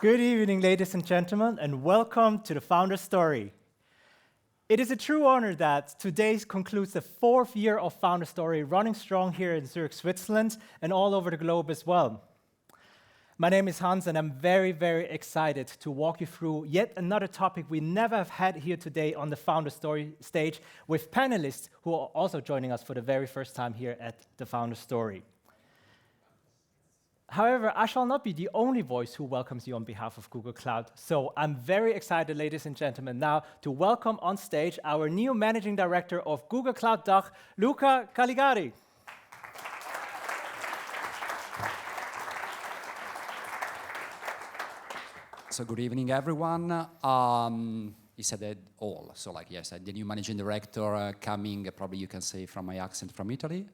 Good evening, ladies and gentlemen, and welcome to the Founder Story. It is a true honor that today concludes the 4th year of Founder Story, running strong here in Zurich, Switzerland, and all over the globe as well. My name is Hans, and I'm very, very excited to walk you through yet another topic we never have had here today on the Founder Story stage with panelists who are also joining us for the very first time here at the Founder Story. However, I shall not be the only voice who welcomes you on behalf of Google Cloud. So I'm very excited, ladies and gentlemen, now to welcome on stage our new Managing Director of Google Cloud DACH, Luca Caligari. So good evening, everyone. He said it all. So yes, the new managing director coming, probably you can say from my accent, from Italy.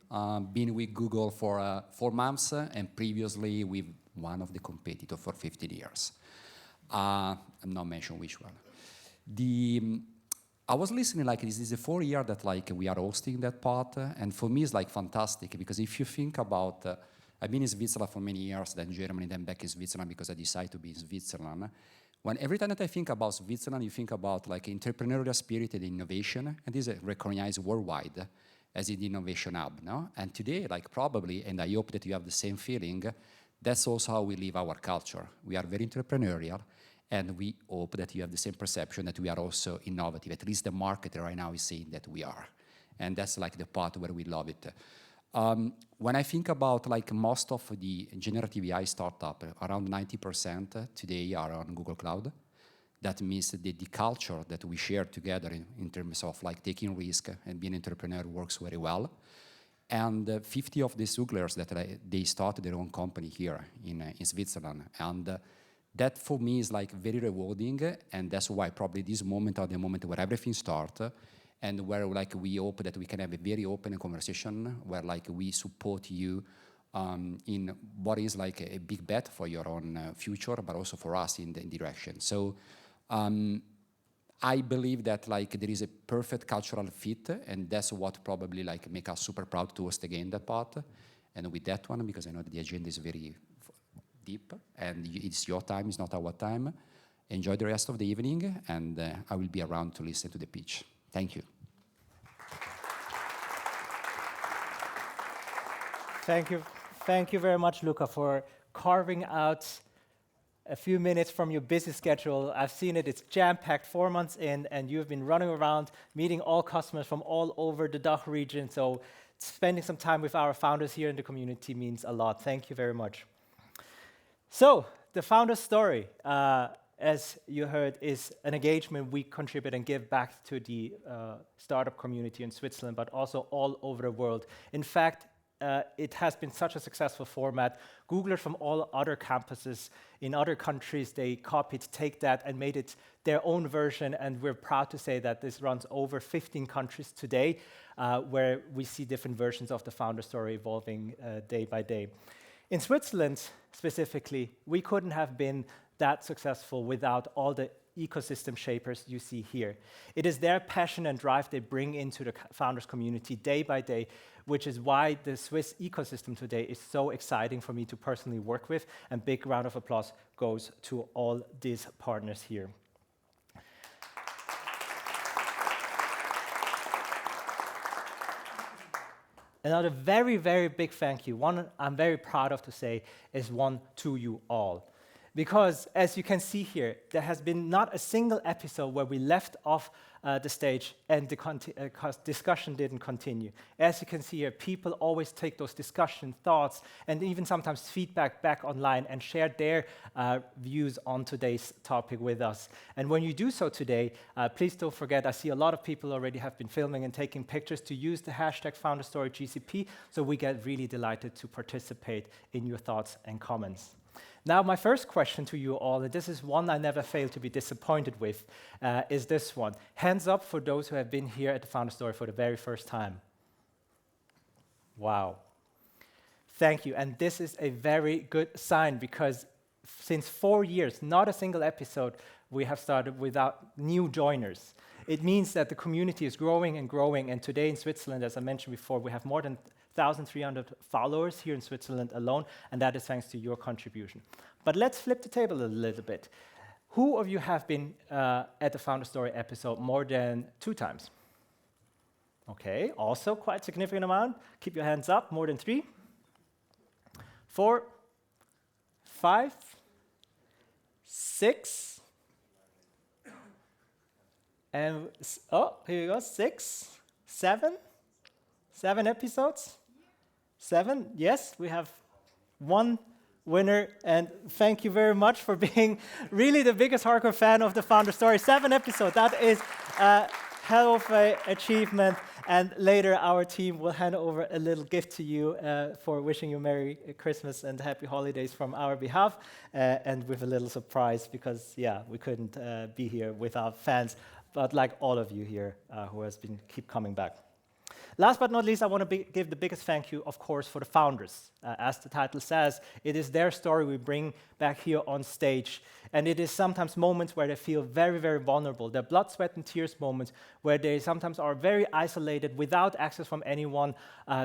Been with Google for 4 months and previously with one of the competitors for 15 years. I'm not mentioning which one. I was listening, this is the 4th year that we are hosting that part, and for me it's fantastic because if you think about, I've been in Switzerland for many years, then Germany, then back in Switzerland because I decided to be in Switzerland. Every time that I think about Switzerland, you think about entrepreneurial spirit and innovation, and this is recognized worldwide as an innovation hub, no? And today, probably, and I hope that you have the same feeling, that's also how we live our culture. We are very entrepreneurial, and we hope that you have the same perception that we are also innovative. At least the market right now is saying that we are, and that's the part where we love it. When I think about most of the generative AI startup, around 90% today are on Google Cloud. That means that the culture that we share together in terms of taking risk and being an entrepreneur works very well. And 50 of the Zuglers they started their own company here in Switzerland. And that for me is very rewarding, and that's why probably this moment are the moment where everything starts. And where we hope that we can have a very open conversation where we support you in what is a big bet for your own future, but also for us in the direction. So I believe that there is a perfect cultural fit, and that's what probably make us super proud to host again that part. And with that one, because I know that the agenda is very deep, and it's your time, it's not our time. Enjoy the rest of the evening, and I will be around to listen to the pitch. Thank you. Thank you very much, Luca, for carving out a few minutes from your busy schedule. I've seen it, it's jam-packed 4 months in, and you've been running around meeting all customers from all over the DACH region. So spending some time with our founders here in the community means a lot. Thank you very much. So the Founder Story, as you heard, is an engagement we contribute and give back to the startup community in Switzerland, but also all over the world. In fact, it has been such a successful format. Googlers from all other campuses in other countries, they copied, take that, and made it their own version. And we're proud to say that this runs over 15 countries today, where we see different versions of the Founder Story evolving day by day. In Switzerland, specifically, we couldn't have been that successful without all the ecosystem shapers you see here. It is their passion and drive they bring into the founders community day by day, which is why the Swiss ecosystem today is so exciting for me to personally work with, and big round of applause goes to all these partners here. Another very, very big thank you, one I'm very proud of to say, is one to you all. Because, as you can see here, there has been not a single episode where we left off the stage and the discussion didn't continue. As you can see here, people always take those discussion thoughts and even sometimes feedback back online and share their views on today's topic with us. And when you do so today, please don't forget, I see a lot of people already have been filming and taking pictures, to use the hashtag #FounderStoryGCP, so we get really delighted to participate in your thoughts and comments. Now, my first question to you all, and this is one I never fail to be disappointed with, is this one. Hands up for those who have been here at the Founder Story for the very first time. Wow. Thank you. And this is a very good sign, because since 4 years, not a single episode we have started without new joiners. It means that the community is growing and growing, and today in Switzerland, as I mentioned before, we have more than 1,300 followers here in Switzerland alone, and that is thanks to your contribution. But let's flip the table a little bit. Who of you have been at the Founder Story episode more than 2 times? Okay, also quite significant amount. Keep your hands up. More than 3? 4? 5? 6? And, oh, here you go, 6? 7? 7 episodes? 7? Yes, we have 1 winner, and thank you very much for being really the biggest hardcore fan of the Founder Story. 7 episodes, that is a hell of an achievement, and later our team will hand over a little gift to you for wishing you Merry Christmas and Happy Holidays from our behalf, and with a little surprise, because, yeah, we couldn't be here without fans, but like all of you here who has been keep coming back. Last but not least, I want to give the biggest thank you, of course, for the founders. As the title says, it is their story we bring back here on stage. And it is sometimes moments where they feel very, very vulnerable. They're blood, sweat, and tears moments where they sometimes are very isolated without access from anyone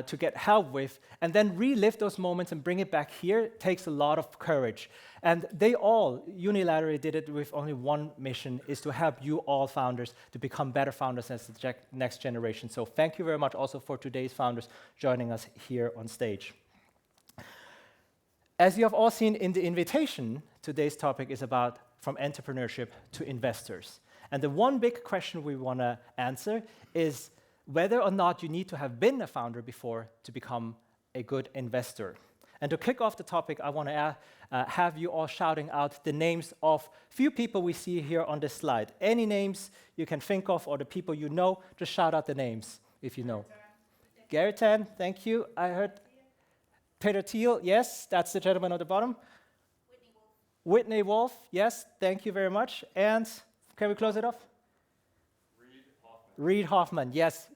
to get help with. And then relive those moments and bring it back here takes a lot of courage. And they all unilaterally did it with only one mission, is to help you all founders to become better founders as the next generation. So thank you very much also for today's founders joining us here on stage. As you have all seen in the invitation, today's topic is about from entrepreneurship to investors. And the one big question we want to answer is whether or not you need to have been a founder before to become a good investor. And to kick off the topic, I want to have you all shouting out the names of few people we see here on this slide. Any names you can think of, or the people you know, just shout out the names if you know. Gary Tan, thank you. I heard Peter Thiel, yes, that's the gentleman at the bottom. Whitney Wolf, yes, thank you very much. And can we close it off? Reid Hoffman, yes.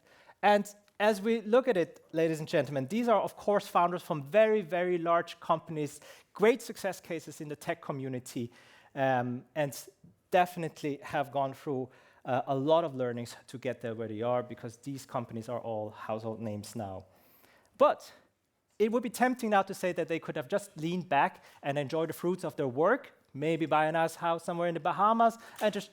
And as we look at it, ladies and gentlemen, these are, of course, founders from very, very large companies, great success cases in the tech community, and definitely have gone through a lot of learnings to get there where they are, because these companies are all household names now. But it would be tempting now to say that they could have just leaned back and enjoyed the fruits of their work, maybe buy a nice house somewhere in the Bahamas and just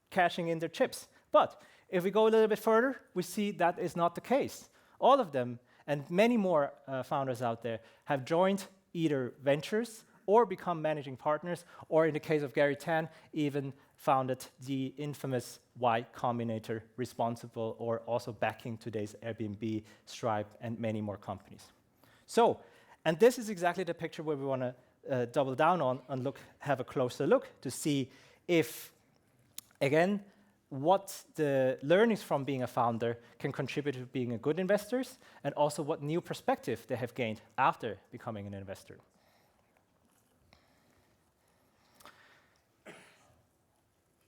cashing in their chips. But if we go a little bit further, we see that is not the case. All of them, and many more founders out there, have joined either ventures or become managing partners, or in the case of Gary Tan, even founded the infamous Y Combinator, responsible or also backing today's Airbnb, Stripe, and many more companies. So, and this is exactly the picture where we want to double down on and have a closer look to see if, again, what the learnings from being a founder can contribute to being a good investors, and also what new perspective they have gained after becoming an investor.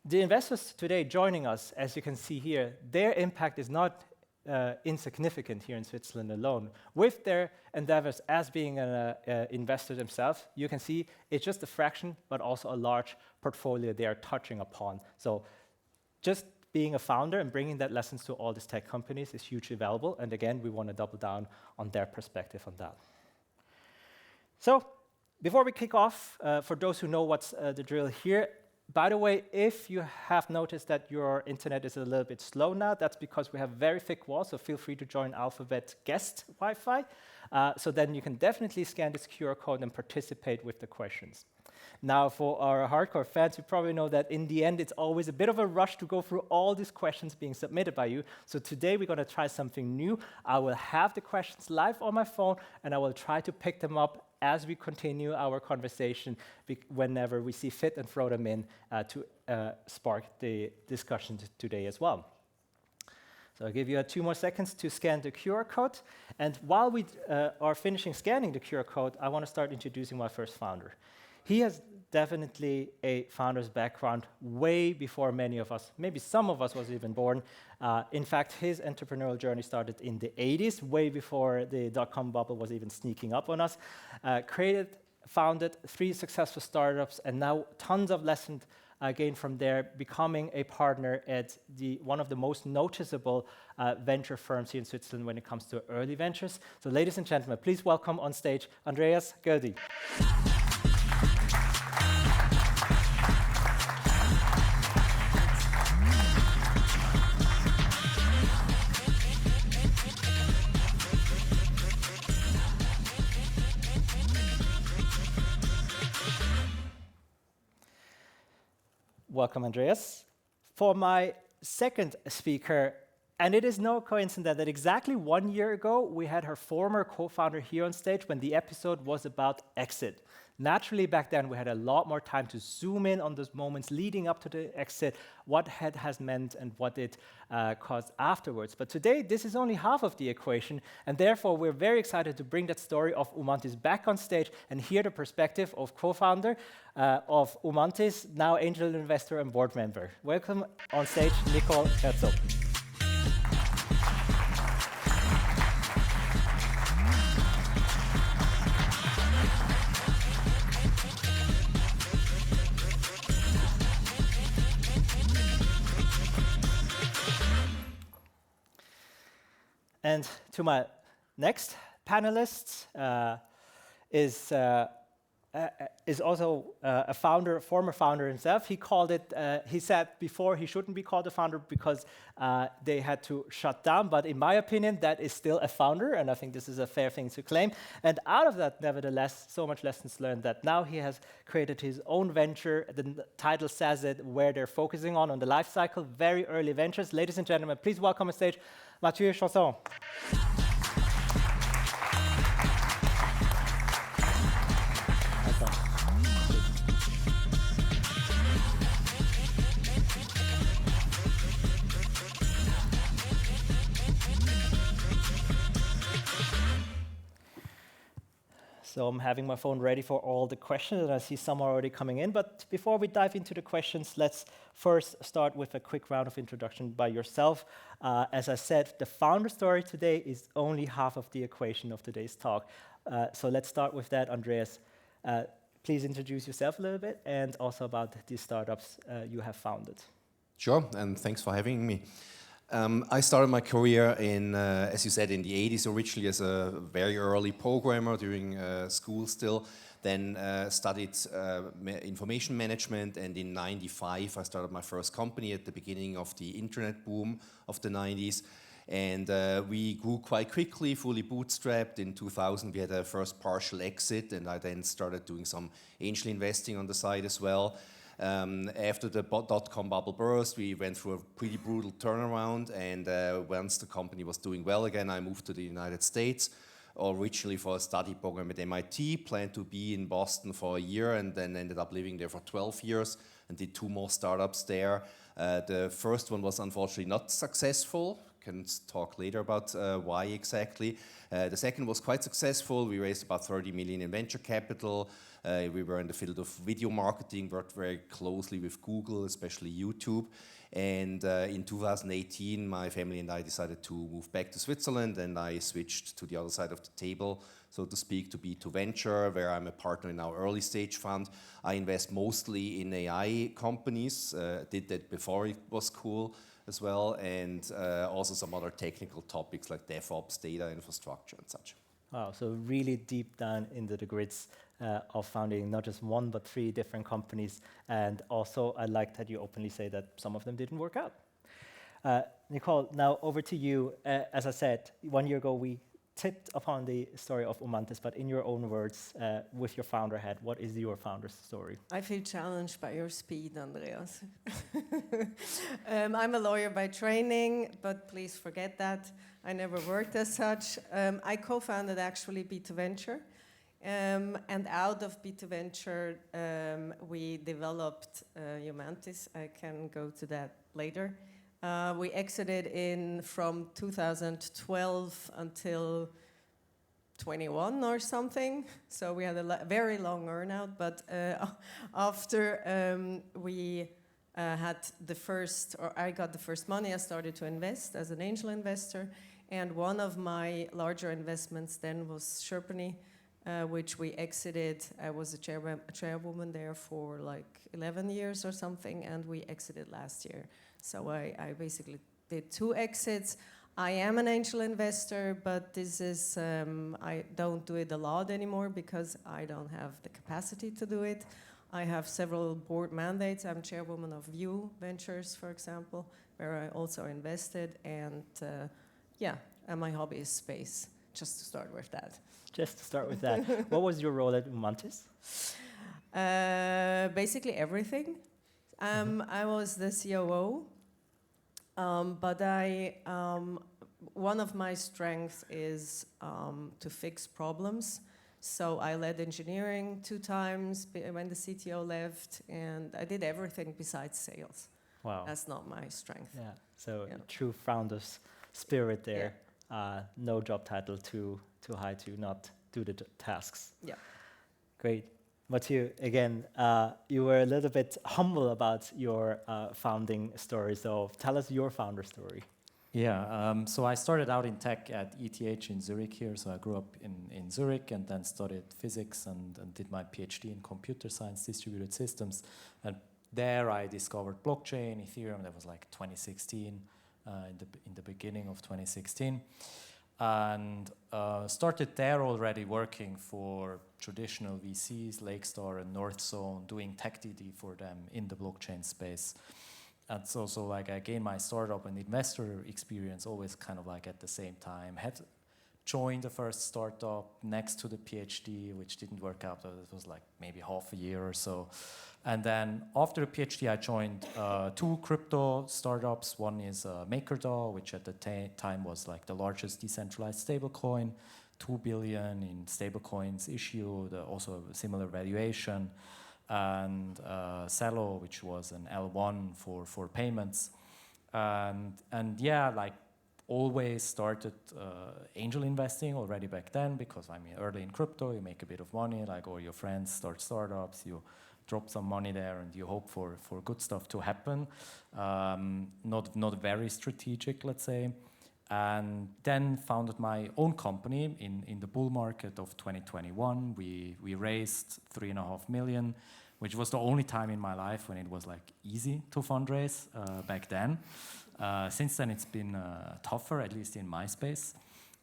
The investors today joining us, as you can see here, their impact is not insignificant here in Switzerland alone. With their endeavors as being an investor themselves, you can see it's just a fraction, but also a large portfolio they are touching upon. So just being a founder and bringing that lessons to all these tech companies is hugely valuable. And again, we want to double down on their perspective on that. So before we kick off, for those who know what's the drill here, by the way, if you have noticed that your internet is a little bit slow now, that's because we have very thick walls, so feel free to join Alphabet Guest Wi-Fi. So then you can definitely scan this QR code and participate with the questions. Now, for our hardcore fans, you probably know that in the end, it's always a bit of a rush to go through all these questions being submitted by you. So today, we're going to try something new. I will have the questions live on my phone, and I will try to pick them up as we continue our conversation whenever we see fit and throw them in to spark the discussion today as well. So I'll give you 2 more seconds to scan the QR code. And while we are finishing scanning the QR code, I want to start introducing my first founder. He has definitely a founder's background way before many of us, maybe some of us was even born. In fact, his entrepreneurial journey started in the 80s, way before the dot-com bubble was even sneaking up on us. Founded 3 successful startups, and now tons of lessons gained from there, becoming a partner at one of the most noticeable venture firms here in Switzerland when it comes to early ventures. So ladies and gentlemen, please welcome on stage Andreas Goeldi. Welcome, Andreas. For my second speaker, and it is no coincidence that exactly 1 year ago, we had her former co-founder here on stage when the episode was about exit. Naturally, back then, we had a lot more time to zoom in on those moments leading up to the exit, what it has meant and what it caused afterwards. But today, this is only half of the equation, and therefore, we're very excited to bring that story of Umantis back on stage and hear the perspective of co-founder of Umantis, now angel investor and board member. Welcome on stage, Nicole Herzog. And to my next panelist is also a former founder himself. He called it, he said before he shouldn't be called a founder because they had to shut down. But in my opinion, that is still a founder. And I think this is a fair thing to claim. And out of that, nevertheless, so much lessons learned that now he has created his own venture. The title says it, where they're focusing on the life cycle, very early ventures. Ladies and gentlemen, please welcome on stage Mathieu Chanson. So I'm having my phone ready for all the questions, and I see some are already coming in. But before we dive into the questions, let's first start with a quick round of introduction by yourself. As I said, the founder story today is only half of the equation of today's talk. So let's start with that, Andreas. Please introduce yourself a little bit and also about the startups you have founded. Sure, and thanks for having me. I started my career in, as you said, in the 80s, originally as a very early programmer during school still, then studied information management, and in 95 I started my first company at the beginning of the internet boom of the 90s. And we grew quite quickly, fully bootstrapped. In 2000 we had a first partial exit, and I then started doing some angel investing on the side as well. After the dot-com bubble burst, we went through a pretty brutal turnaround, and once the company was doing well again, I moved to the United States, originally for a study program at MIT, planned to be in Boston for a year, and then ended up living there for 12 years, and did 2 more startups there. The first one was unfortunately not successful. Can talk later about why exactly. The second was quite successful. We raised about 30 million in venture capital. We were in the field of video marketing, worked very closely with Google, especially YouTube. And in 2018, my family and I decided to move back to Switzerland, and I switched to the other side of the table, so to speak, to B2 Venture, where I'm a partner in our early stage fund. I invest mostly in AI companies, did that before it was cool as well, and also some other technical topics like DevOps, data infrastructure and such. Wow, so really deep down into the grids of founding not just 1, but 3 different companies. And also, I like that you openly say that some of them didn't work out. Nicole, now over to you. As I said, 1 year ago, we tipped upon the story of Umantis, but in your own words, with your founder hat, what is your founder's story? I feel challenged by your speed, Andreas. I'm a lawyer by training, but please forget that. I never worked as such. I co-founded actually B2Venture. And out of B2Venture, we developed Umantis. I can go to that later. We exited from 2012 until 21 or something. So we had a very long earnout. But after we had I got the first money, I started to invest as an angel investor. And one of my larger investments then was Chairwoman, which we exited. I was a chairwoman there for like 11 years or something, and we exited last year. So I basically did 2 exits. I am an angel investor, but this is, I don't do it a lot anymore because I don't have the capacity to do it. I have several board mandates. I'm chairwoman of View Ventures, for example, where I also invested. And and my hobby is space, just to start with that. Just to start with that, what was your role at Umantis? Basically everything. I was the COO, but one of my strengths is to fix problems. So I led engineering 2 times when the CTO left, and I did everything besides sales. Wow. That's not my strength. Yeah, so true founder's spirit there. No job title too high to not do the tasks. Yeah. Great. Mathieu, again, you were a little bit humble about your founding story, so tell us your founder story. Yeah, so I started out in tech at ETH in Zurich here, so I grew up in Zurich and then studied physics and did my PhD in computer science, distributed systems. And there I discovered blockchain, Ethereum, that was like 2016, in the beginning of 2016. And started there already working for traditional VCs, Lakestar and North Zone, doing tech DD for them in the blockchain space. And so like I gained my startup and investor experience always kind of like at the same time. Had joined the first startup next to the PhD, which didn't work out. It was like maybe half a year or so. And then after the PhD, I joined 2 crypto startups. One is MakerDAO, which at the time was like the largest decentralized stablecoin, 2 billion in stablecoins issued, also a similar valuation. And Cello, which was an L1 for payments. And yeah, like always started angel investing already back then, because I mean, early in crypto, you make a bit of money, like all your friends start startups, you drop some money there and you hope for good stuff to happen. Not very strategic, let's say. And then founded my own company in the bull market of 2021. We raised 3.5 million, which was the only time in my life when it was like easy to fundraise back then. Since then, it's been tougher, at least in my space.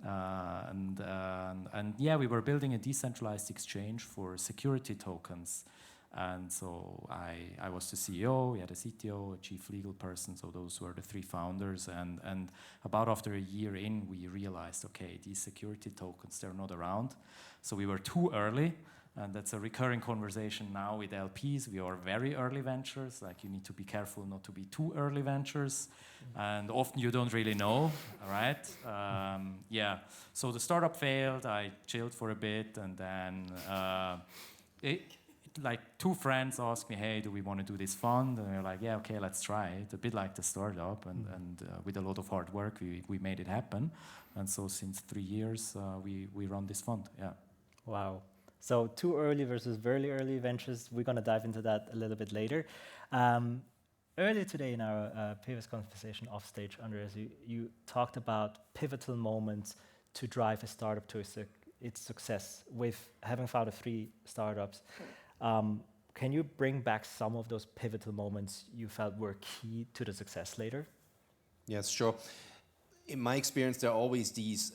And yeah, we were building a decentralized exchange for security tokens. And so I was the CEO, we had a CTO, a chief legal person, so those were the 3 founders. And about after a year in, we realized, okay, these security tokens, they're not around. So we were too early, and that's a recurring conversation now with LPs. We are very early ventures, like you need to be careful not to be too early ventures. And often you don't really know, all right? Yeah, so the startup failed, I chilled for a bit, and then like 2 friends asked me, hey, do we want to do this fund? And we were like, yeah, okay, let's try it. A bit like the startup, and with a lot of hard work, we made it happen. And so since 3 years, we run this fund, yeah. Wow. So too early versus very early ventures, we're going to dive into that a little bit later. Earlier today in our previous conversation off stage, Andreas, you talked about pivotal moments to drive a startup to its success with having founded 3 startups. Can you bring back some of those pivotal moments you felt were key to the success later? Yes, sure. In my experience, there are always these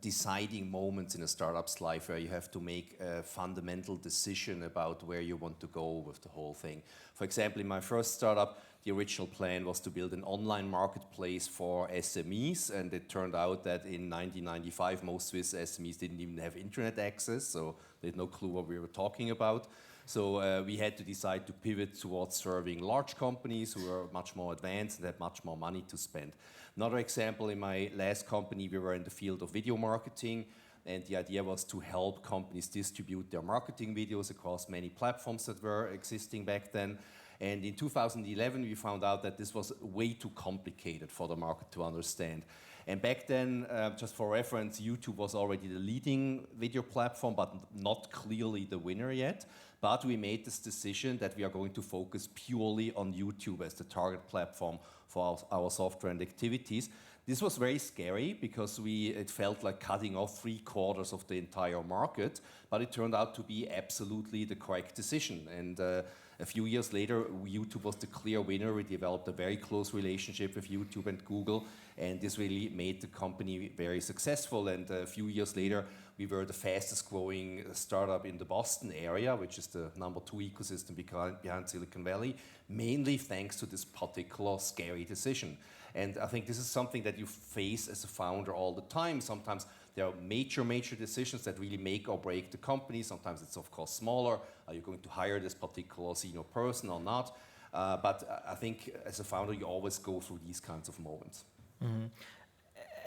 deciding moments in a startup's life where you have to make a fundamental decision about where you want to go with the whole thing. For example, in my first startup, the original plan was to build an online marketplace for SMEs, and it turned out that in 1995, most Swiss SMEs didn't even have internet access, so they had no clue what we were talking about. So we had to decide to pivot towards serving large companies who were much more advanced and had much more money to spend. Another example, in my last company, we were in the field of video marketing, and the idea was to help companies distribute their marketing videos across many platforms that were existing back then. And in 2011, we found out that this was way too complicated for the market to understand. And back then, just for reference, YouTube was already the leading video platform, but not clearly the winner yet. But we made this decision that we are going to focus purely on YouTube as the target platform for our software and activities. This was very scary because it felt like cutting off 3/4 of the entire market, but it turned out to be absolutely the correct decision. And a few years later, YouTube was the clear winner. We developed a very close relationship with YouTube and Google, and this really made the company very successful. And a few years later, we were the fastest growing startup in the Boston area, which is the #2 ecosystem behind Silicon Valley, mainly thanks to this particular scary decision. And I think this is something that you face as a founder all the time. Sometimes there are major decisions that really make or break the company. Sometimes it's, of course, smaller. Are you going to hire this particular senior person or not? But I think as a founder, you always go through these kinds of moments. Mm-hmm.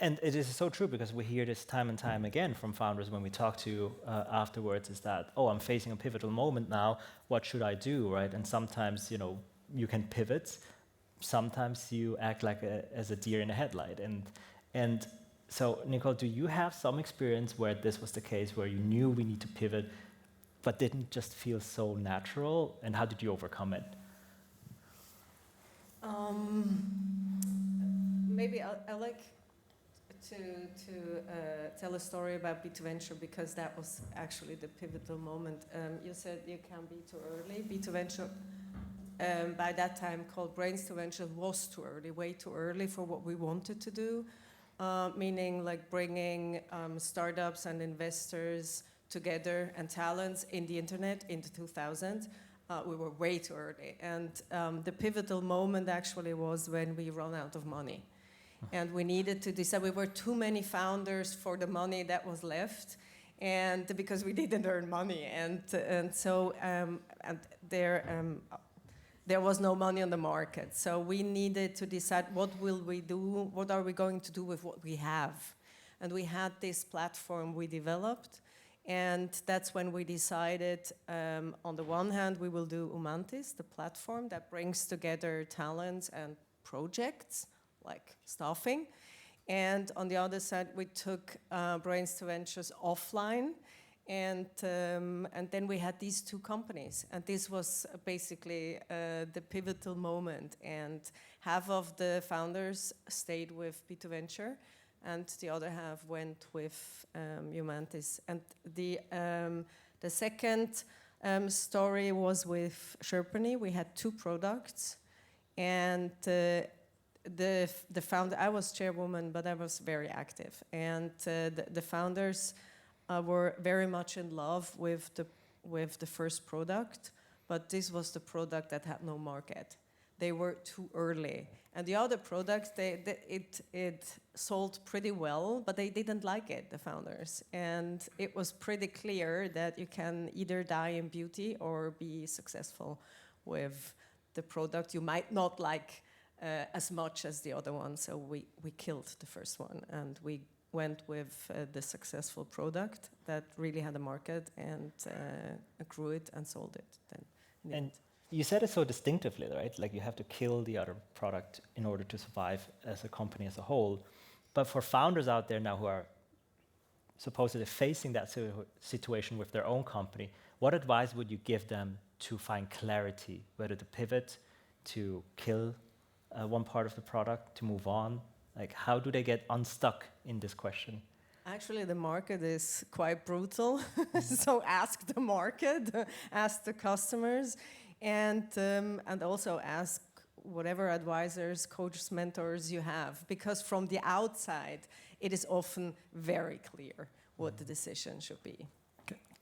And it is so true, because we hear this time and time again from founders when we talk to afterwards, is that, oh, I'm facing a pivotal moment now. What should I do, right? And sometimes, you can pivot. Sometimes you act like as a deer in a headlight. And so, Nicole, do you have some experience where this was the case, where you knew we need to pivot, but didn't just feel so natural? And how did you overcome it? Maybe I like to tell a story about B2Venture, because that was actually the pivotal moment. You said you can be too early. B2Venture, by that time called Brains to Venture, was too early, way too early for what we wanted to do, meaning like bringing startups and investors together and talents in the internet into 2000. We were way too early. And the pivotal moment actually was when we ran out of money. And we needed to decide. We were too many founders for the money that was left, and because we didn't earn money, and so there was no money on the market. So we needed to decide, what will we do? What are we going to do with what we have? And we had this platform we developed, and that's when we decided, on the one hand, we will do Umantis, the platform that brings together talents and projects, like staffing. And on the other side, we took Brains to Ventures offline, and then we had these two companies. And this was basically the pivotal moment. And half of the founders stayed with B2Venture, and the other half went with Umantis. And the second story was with Chairwoman. We had two products, and the founder, I was chairwoman, but I was very active, and the founders were very much in love with the first product, but this was the product that had no market. They were too early, and the other product, it sold pretty well, but they didn't like it, the founders, and it was pretty clear that you can either die in beauty or be successful with the product you might not like as much as the other one. So we killed the first one, and we went with the successful product that really had a market, and grew it and sold it then. And you said it so distinctively, right? Like, you have to kill the other product in order to survive as a company as a whole. But for founders out there now who are supposedly facing that situation with their own company, what advice would you give them to find clarity, whether to pivot, to kill one part of the product, to move on? Like, how do they get unstuck in this question? Actually, the market is quite brutal. So ask the market, ask the customers, and also ask whatever advisors, coaches, mentors you have, because from the outside, it is often very clear what the decision should be.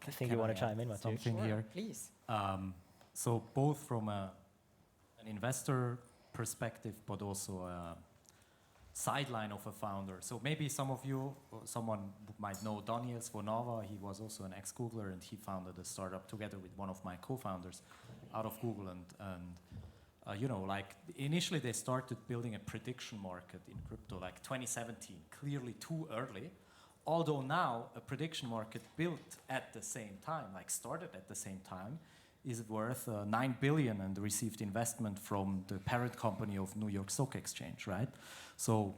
I think you want to chime in, Mathieu. Something Sure, here. please. So both from an investor perspective, but also a sideline of a founder. So maybe some of you, or someone might know Daniel Svonava. He was also an ex-Googler, and he founded a startup together with one of my co-founders out of Google. And you know, like initially they started building a prediction market in crypto, like 2017, clearly too early. Although now a prediction market built at the same time, like started at the same time, is worth 9 billion and received investment from the parent company of New York Stock Exchange, right? So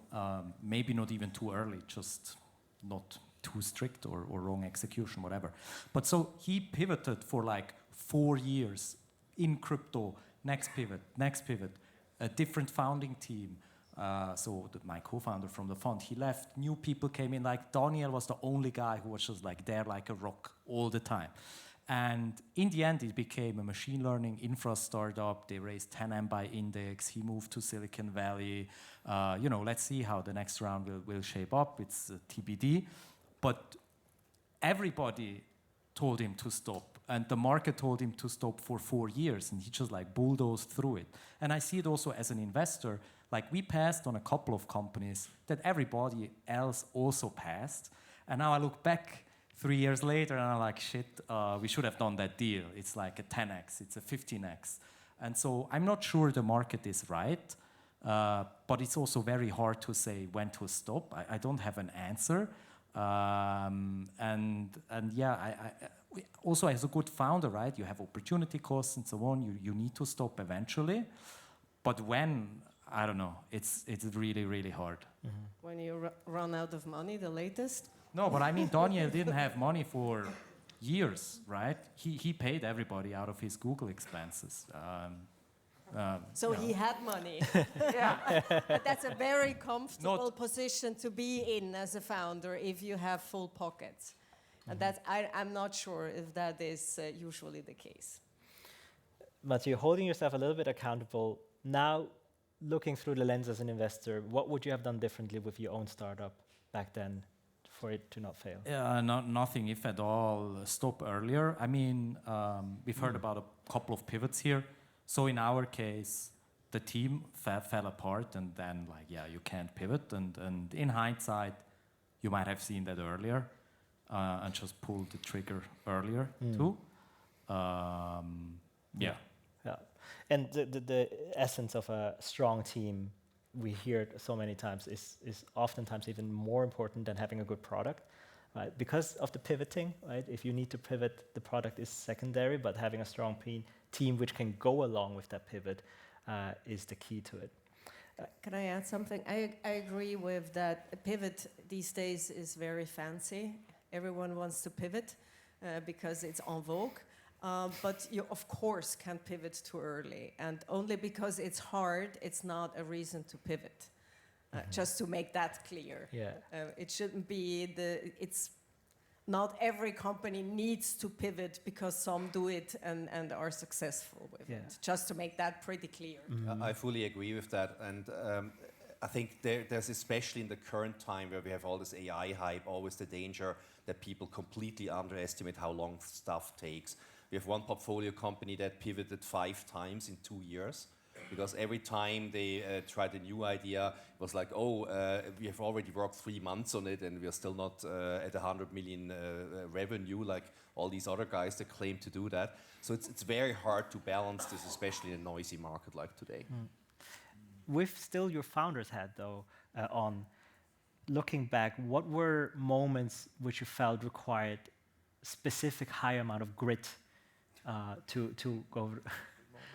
maybe not even too early, just not too strict or wrong execution, whatever. But so he pivoted for like 4 years in crypto, next pivot, a different founding team. So my co-founder from the fund, he left, new people came in, like Daniel was the only guy who was just like there like a rock all the time. And in the end, it became a machine learning infra startup. They raised 10M by index. He moved to Silicon Valley. You know, let's see how the next round will shape up. It's TBD. But everybody told him to stop. And the market told him to stop for 4 years. And he just like bulldozed through it. And I see it also as an investor. Like we passed on a couple of companies that everybody else also passed. And now I look back 3 years later, and I'm like, shit, we should have done that deal. It's like a 10x, it's a 15x. And so I'm not sure the market is right, but it's also very hard to say when to stop. I don't have an answer. And yeah, also as a good founder, right, you have opportunity costs and so on. You need to stop eventually. But when, I don't know, it's really, really hard. Mm-hmm. When you run out of money, the latest? No, but I mean, Daniel didn't have money for years, right? He paid everybody out of his Google expenses. So he had money. Yeah. But that's a very comfortable position to be in as a founder if you have full pockets. And that's, I'm not sure if that is usually the case. Mathieu, holding yourself a little bit accountable, now looking through the lens as an investor, what would you have done differently with your own startup back then for it to not fail? Nothing, if at all. Stop earlier. I mean, we've heard about a couple of pivots here. So in our case, the team fell apart, and then like, yeah, you can't pivot. And in hindsight, you might have seen that earlier and just pulled the trigger earlier too. Yeah. And the essence of a strong team, we hear it so many times, is oftentimes even more important than having a good product, right? Because of the pivoting, right? If you need to pivot, the product is secondary, but having a strong team which can go along with that pivot is the key to it. Can I add something? I agree with that. A pivot these days is very fancy. Everyone wants to pivot because it's en vogue. But you, of course, can't pivot too early. And only because it's hard, it's not a reason to pivot. Just to make that clear. Yeah. It shouldn't be it's not every company needs to pivot because some do it and are successful with it. Just to make that pretty clear. Mm-hmm. I fully agree with that. And I think there's, especially in the current time where we have all this AI hype, always the danger that people completely underestimate how long stuff takes. We have one portfolio company that pivoted 5 times in 2 years, because every time they tried a new idea, it was like, we have already worked 3 months on it and we are still not at 100 million revenue like all these other guys that claim to do that. So it's very hard to balance this, especially in a noisy market like today. With still your founder's hat, though, on looking back, what were moments which you felt required specific high amount of grit to go?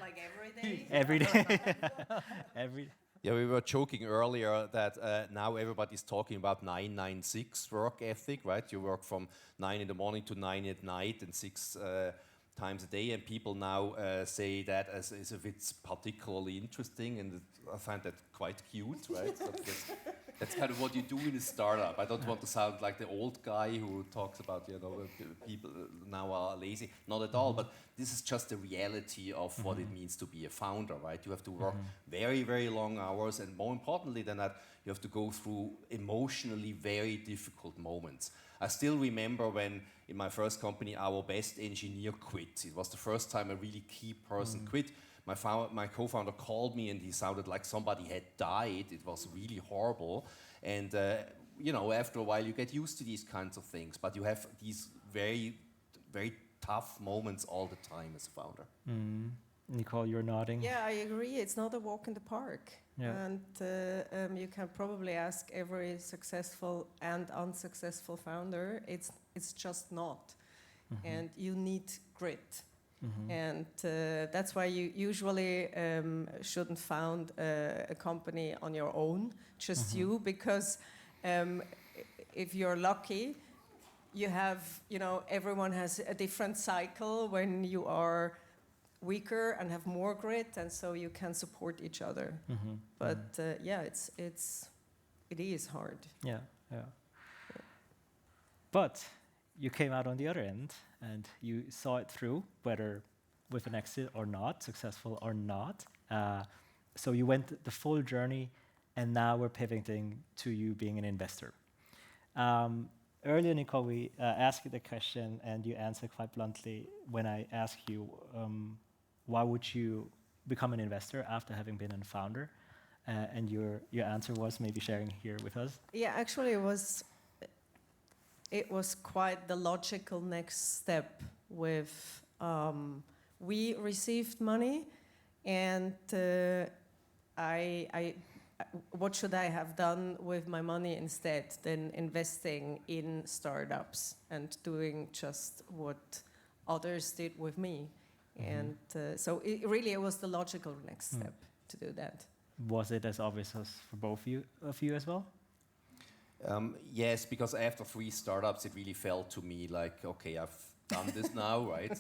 Like every day? Every day. Yeah, we were joking earlier that now everybody's talking about 996 work ethic, right? You work from 9 in the morning to 9 at night and 6 times a day, and people now say that as if it's particularly interesting, and I find that quite cute, right? So That's kind of what you do in a startup. I don't want to sound like the old guy who talks about, people now are lazy. Not at all, but this is just the reality of what it means to be a founder, right? You have to work very, very long hours, and more importantly than that, you have to go through emotionally very difficult moments. I still remember when, in my first company, our best engineer quit. It was the first time a really key person quit. My co-founder called me and he sounded like somebody had died. It was really horrible. And, after a while you get used to these kinds of things, but you have these very, very tough moments all the time as a founder. Nicole, you're nodding. Yeah, I agree. It's not a walk in the park. Yeah. And you can probably ask every successful and unsuccessful founder. It's just not. And you need grit. And that's why you usually shouldn't found a company on your own, just you, because if you're lucky, you have, everyone has a different cycle when you are weaker and have more grit, and so you can support each other. But it is hard. Yeah. But you came out on the other end and you saw it through, whether with an exit or not, successful or not. So you went the full journey, and now we're pivoting to you being an investor. Earlier, Nicole, we asked you the question, and you answered quite bluntly when I asked you, why would you become an investor after having been a founder? And your answer was maybe sharing here with us. Yeah, actually, it was quite the logical next step. With we received money, and what should I have done with my money instead than investing in startups and doing just what others did with me? And so it was the logical next step to do that. Was it as obvious as for both of you as well? Yes, because after 3 startups, it really felt to me like, okay, I've done this now, right?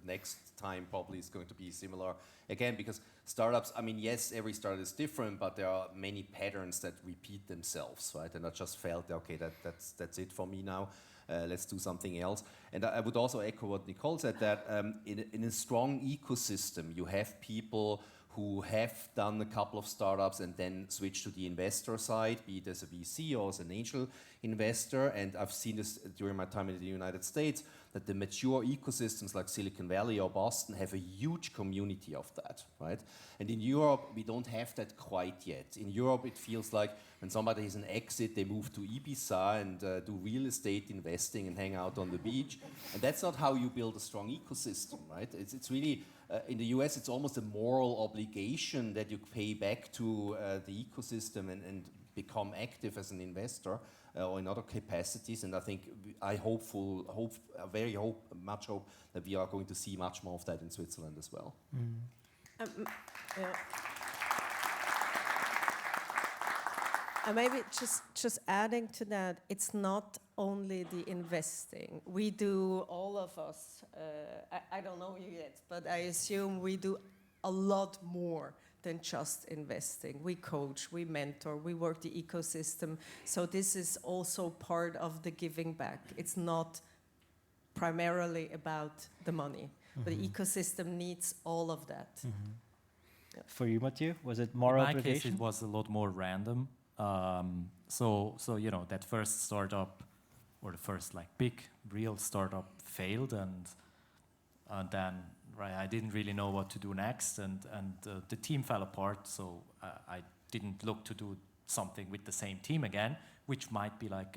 Next time probably is going to be similar again, because startups, yes, every startup is different, but there are many patterns that repeat themselves, right? And I just felt, okay, that's it for me now. Let's do something else. And I would also echo what Nicole said, that in a strong ecosystem, you have people who have done a couple of startups and then switch to the investor side, be it as a VC or as an angel investor. And I've seen this during my time in the United States, that the mature ecosystems like Silicon Valley or Boston have a huge community of that, right? And in Europe, we don't have that quite yet. In Europe, it feels like when somebody has an exit, they move to Ibiza and do real estate investing and hang out on the beach. And that's not how you build a strong ecosystem, right? It's really, in the US, it's almost a moral obligation that you pay back to the ecosystem and become active as an investor or in other capacities. And I think I very much hope that we are going to see much more of that in Switzerland as well. And maybe just adding to that, it's not only the investing. We do, all of us, I don't know you yet, but I assume we do a lot more than just investing. We coach, we mentor, we work the ecosystem. So this is also part of the giving back. It's not primarily about the money, but the ecosystem needs all of that. Yeah. For you, Mathieu, was it more obligation? In my case, it was a lot more random. So that first startup, or the first big real startup, failed, and then I didn't really know what to do next, and the team fell apart. So I didn't look to do something with the same team again, which might be like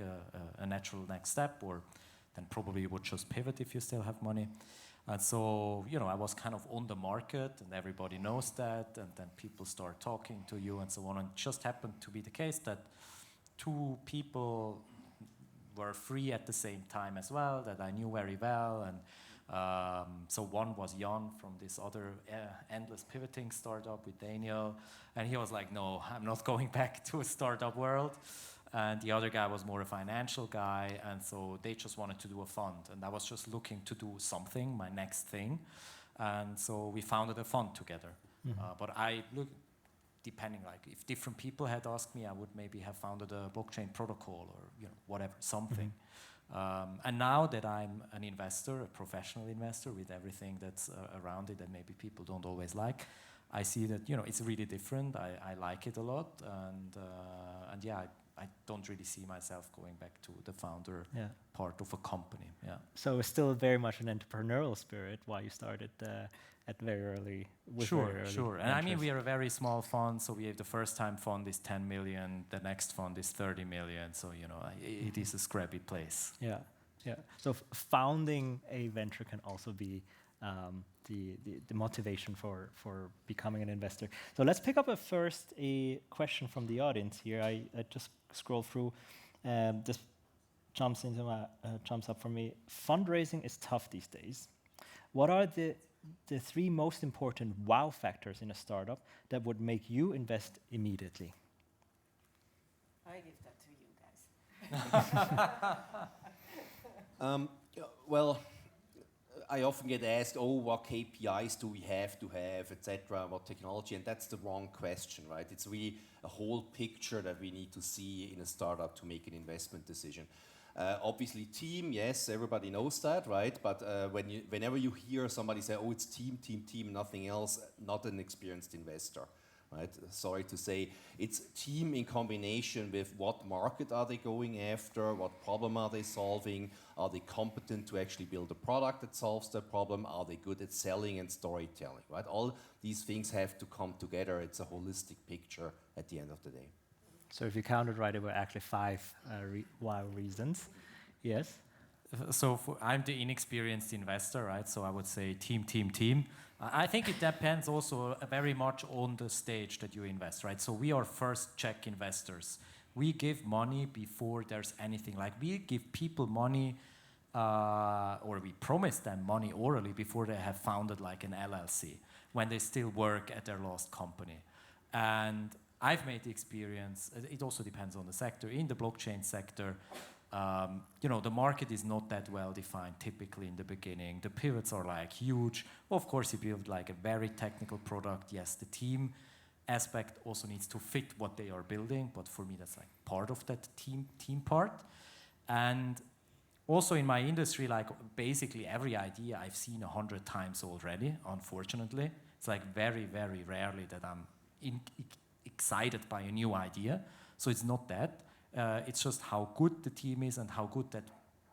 a natural next step, or then probably you would just pivot if you still have money. And so, I was kind of on the market, and everybody knows that, and then people start talking to you and so on. And it just happened to be the case that 2 people were free at the same time as well, that I knew very well. And so one was Jan from this other endless pivoting startup with Daniel. And he was like, no, I'm not going back to a startup world. And the other guy was more a financial guy, and so they just wanted to do a fund. And I was just looking to do something, my next thing. And so we founded a fund together. But depending, like if different people had asked me, I would maybe have founded a blockchain protocol or whatever, something. And now that I'm an investor, a professional investor with everything that's around it that maybe people don't always like, I see that it's really different. I like it a lot, and yeah, I don't really see myself going back to the founder part of a company. Yeah. So it's still very much an entrepreneurial spirit why you started at very early. Sure. And I mean, we are a very small fund, so we have the first time fund is 10 million, the next fund is 30 million. So it is a scrappy place. Yeah. So founding a venture can also be the motivation for becoming an investor. So let's pick up a question from the audience here. I just scroll through. This jumps up for me. Fundraising is tough these days. What are the 3 most important wow factors in a startup that would make you invest immediately? I give that to you guys. Well, I often get asked, what KPIs do we have to have, etc., what technology, and that's the wrong question, right? It's really a whole picture that we need to see in a startup to make an investment decision. Obviously, team, yes, everybody knows that, right? But whenever you hear somebody say, it's team, nothing else, not an experienced investor, right? Sorry to say, it's team in combination with what market are they going after, what problem are they solving, are they competent to actually build a product that solves that problem, are they good at selling and storytelling, right? All these things have to come together. It's a holistic picture at the end of the day. So if you counted right, it were actually 5 wow reasons. Yes? So I'm the inexperienced investor, right? So I would say team. I think it depends also very much on the stage that you invest, right? So we are first check investors. We give money before there's anything. Like we give people money or we promise them money orally before they have founded like an LLC, when they still work at their last company. And I've made the experience, it also depends on the sector. In the blockchain sector, the market is not that well defined typically in the beginning. The pivots are like huge. Of course, you build like a very technical product. Yes, the team aspect also needs to fit what they are building, but for me, that's like part of that team part. And also in my industry, like basically every idea I've seen 100 times already, unfortunately. It's like very, very rarely that I'm excited by a new idea. So it's not that. It's just how good the team is and how good that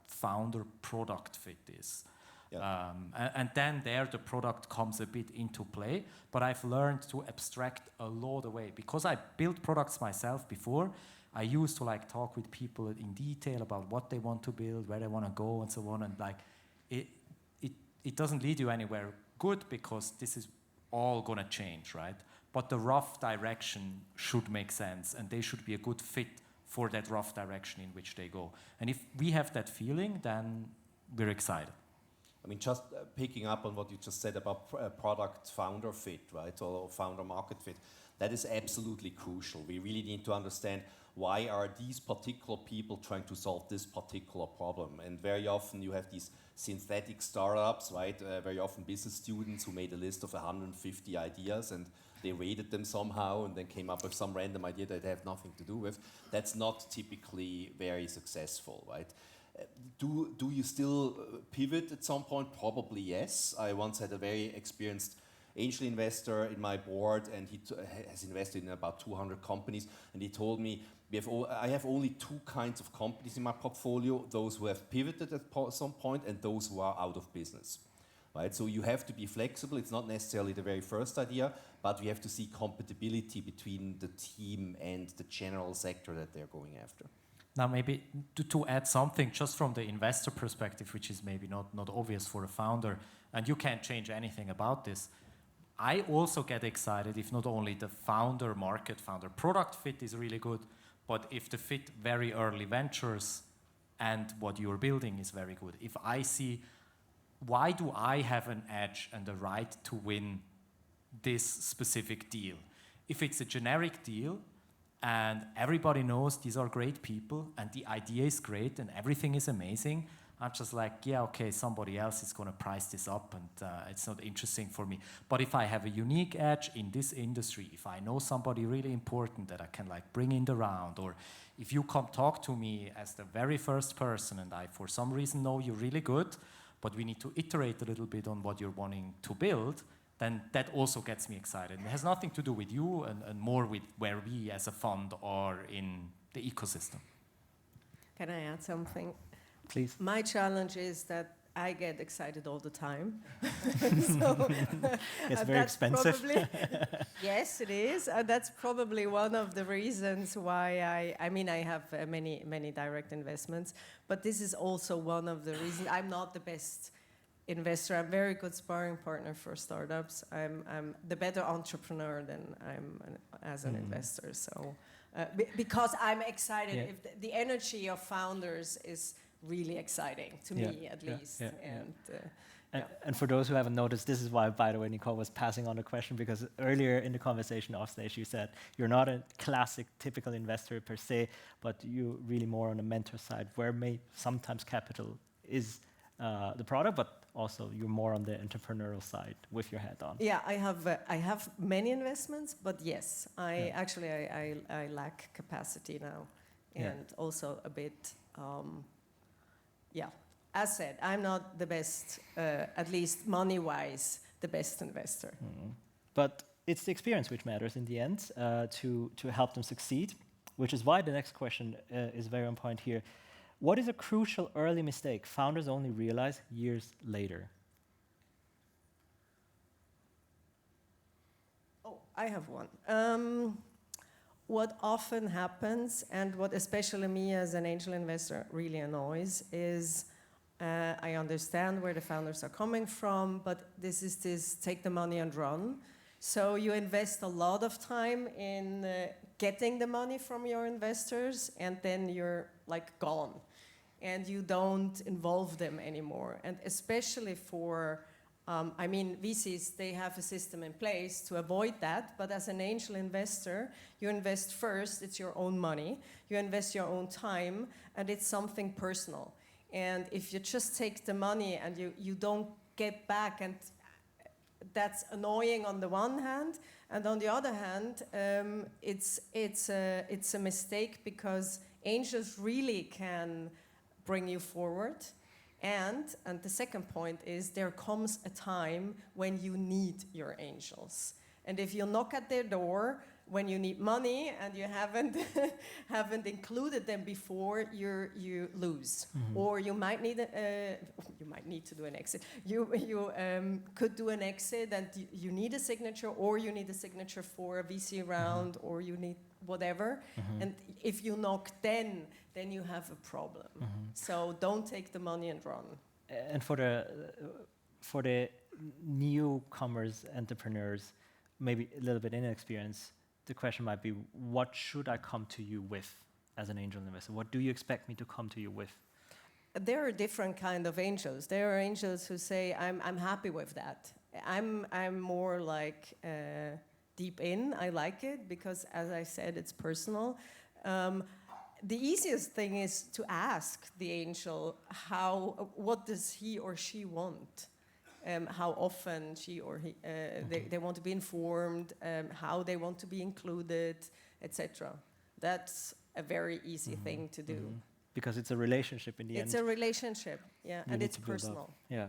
founder product fit is. Yeah. And then there the product comes a bit into play. But I've learned to abstract a lot away. Because I built products myself before, I used to like talk with people in detail about what they want to build, where they want to go and so on. And like it doesn't lead you anywhere good because this is all going to change, right? But the rough direction should make sense and they should be a good fit for that rough direction in which they go. And if we have that feeling, then we're excited. I mean, just picking up on what you just said about product founder fit, right, or founder market fit, that is absolutely crucial. We really need to understand why are these particular people trying to solve this particular problem. And very often you have these synthetic startups, right, very often business students who made a list of 150 ideas and they rated them somehow and then came up with some random idea that they have nothing to do with. That's not typically very successful, right? Do you still pivot at some point? Probably yes. I once had a very experienced angel investor in my board and he has invested in about 200 companies and he told me, I have only 2 kinds of companies in my portfolio, those who have pivoted at some point and those who are out of business. Right? So you have to be flexible. It's not necessarily the very first idea, but we have to see compatibility between the team and the general sector that they're going after. Now maybe to add something just from the investor perspective, which is maybe not obvious for a founder, and you can't change anything about this, I also get excited if not only the founder market, founder product fit is really good, but if the fit very early ventures and what you're building is very good. If I see, why do I have an edge and the right to win this specific deal? If it's a generic deal and everybody knows these are great people and the idea is great and everything is amazing, I'm just like, yeah, okay, somebody else is going to price this up, and it's not interesting for me. But if I have a unique edge in this industry, if I know somebody really important that I can like bring in the round, or if you come talk to me as the very first person and I for some reason know you're really good, but we need to iterate a little bit on what you're wanting to build, then that also gets me excited. It has nothing to do with you and more with where we as a fund are in the ecosystem. Can I add something? Please. My challenge is that I get excited all the time. So, It's very expensive. Yes, it is. That's probably one of the reasons why I mean, I have many direct investments, but this is also one of the reasons. I'm not the best investor. I'm a very good sparring partner for startups. I'm the better entrepreneur than I'm as an investor. So, because I'm excited, if the energy of founders is really exciting to me, at least. And for those who haven't noticed, this is why, by the way, Nicole was passing on the question, because earlier in the conversation off stage, you said you're not a classic, typical investor per se, but you really more on the mentor side, where sometimes capital is the product, but also you're more on the entrepreneurial side with your head on. Yeah, I have many investments, but yes, I lack capacity now, and also a bit. As said, I'm not the best, at least money-wise, the best investor. But it's the experience which matters in the end to help them succeed, which is why the next question is very on point here. What is a crucial early mistake founders only realize years later? Oh, I have one. What often happens, and what especially me as an angel investor really annoys, is I understand where the founders are coming from, but this is this take the money and run. So you invest a lot of time in getting the money from your investors, and then you're like gone, and you don't involve them anymore. And especially for VCs, they have a system in place to avoid that, but as an angel investor, you invest first, it's your own money, you invest your own time, and it's something personal. And if you just take the money and you don't get back, and that's annoying on the one hand, and on the other hand, it's a mistake, because angels really can bring you forward. And the second point is there comes a time when you need your angels. And if you knock at their door when you need money and you haven't included them before, you lose. Or you might need to do an exit. You could do an exit and you need a signature, or you need a signature for a VC round, or you need whatever. And if you knock then you have a problem. So don't take the money and run. And for the newcomers, entrepreneurs, maybe a little bit inexperienced, the question might be, what should I come to you with as an angel investor? What do you expect me to come to you with? There are different kind of angels. There are angels who say, I'm happy with that. I'm more like deep in. I like it because, as I said, it's personal. The easiest thing is to ask the angel what does he or she want, how often she or he they want to be informed, how they want to be included, etc. That's a very easy thing to do. Because it's a relationship in the end. It's a relationship, and it's personal. Yeah.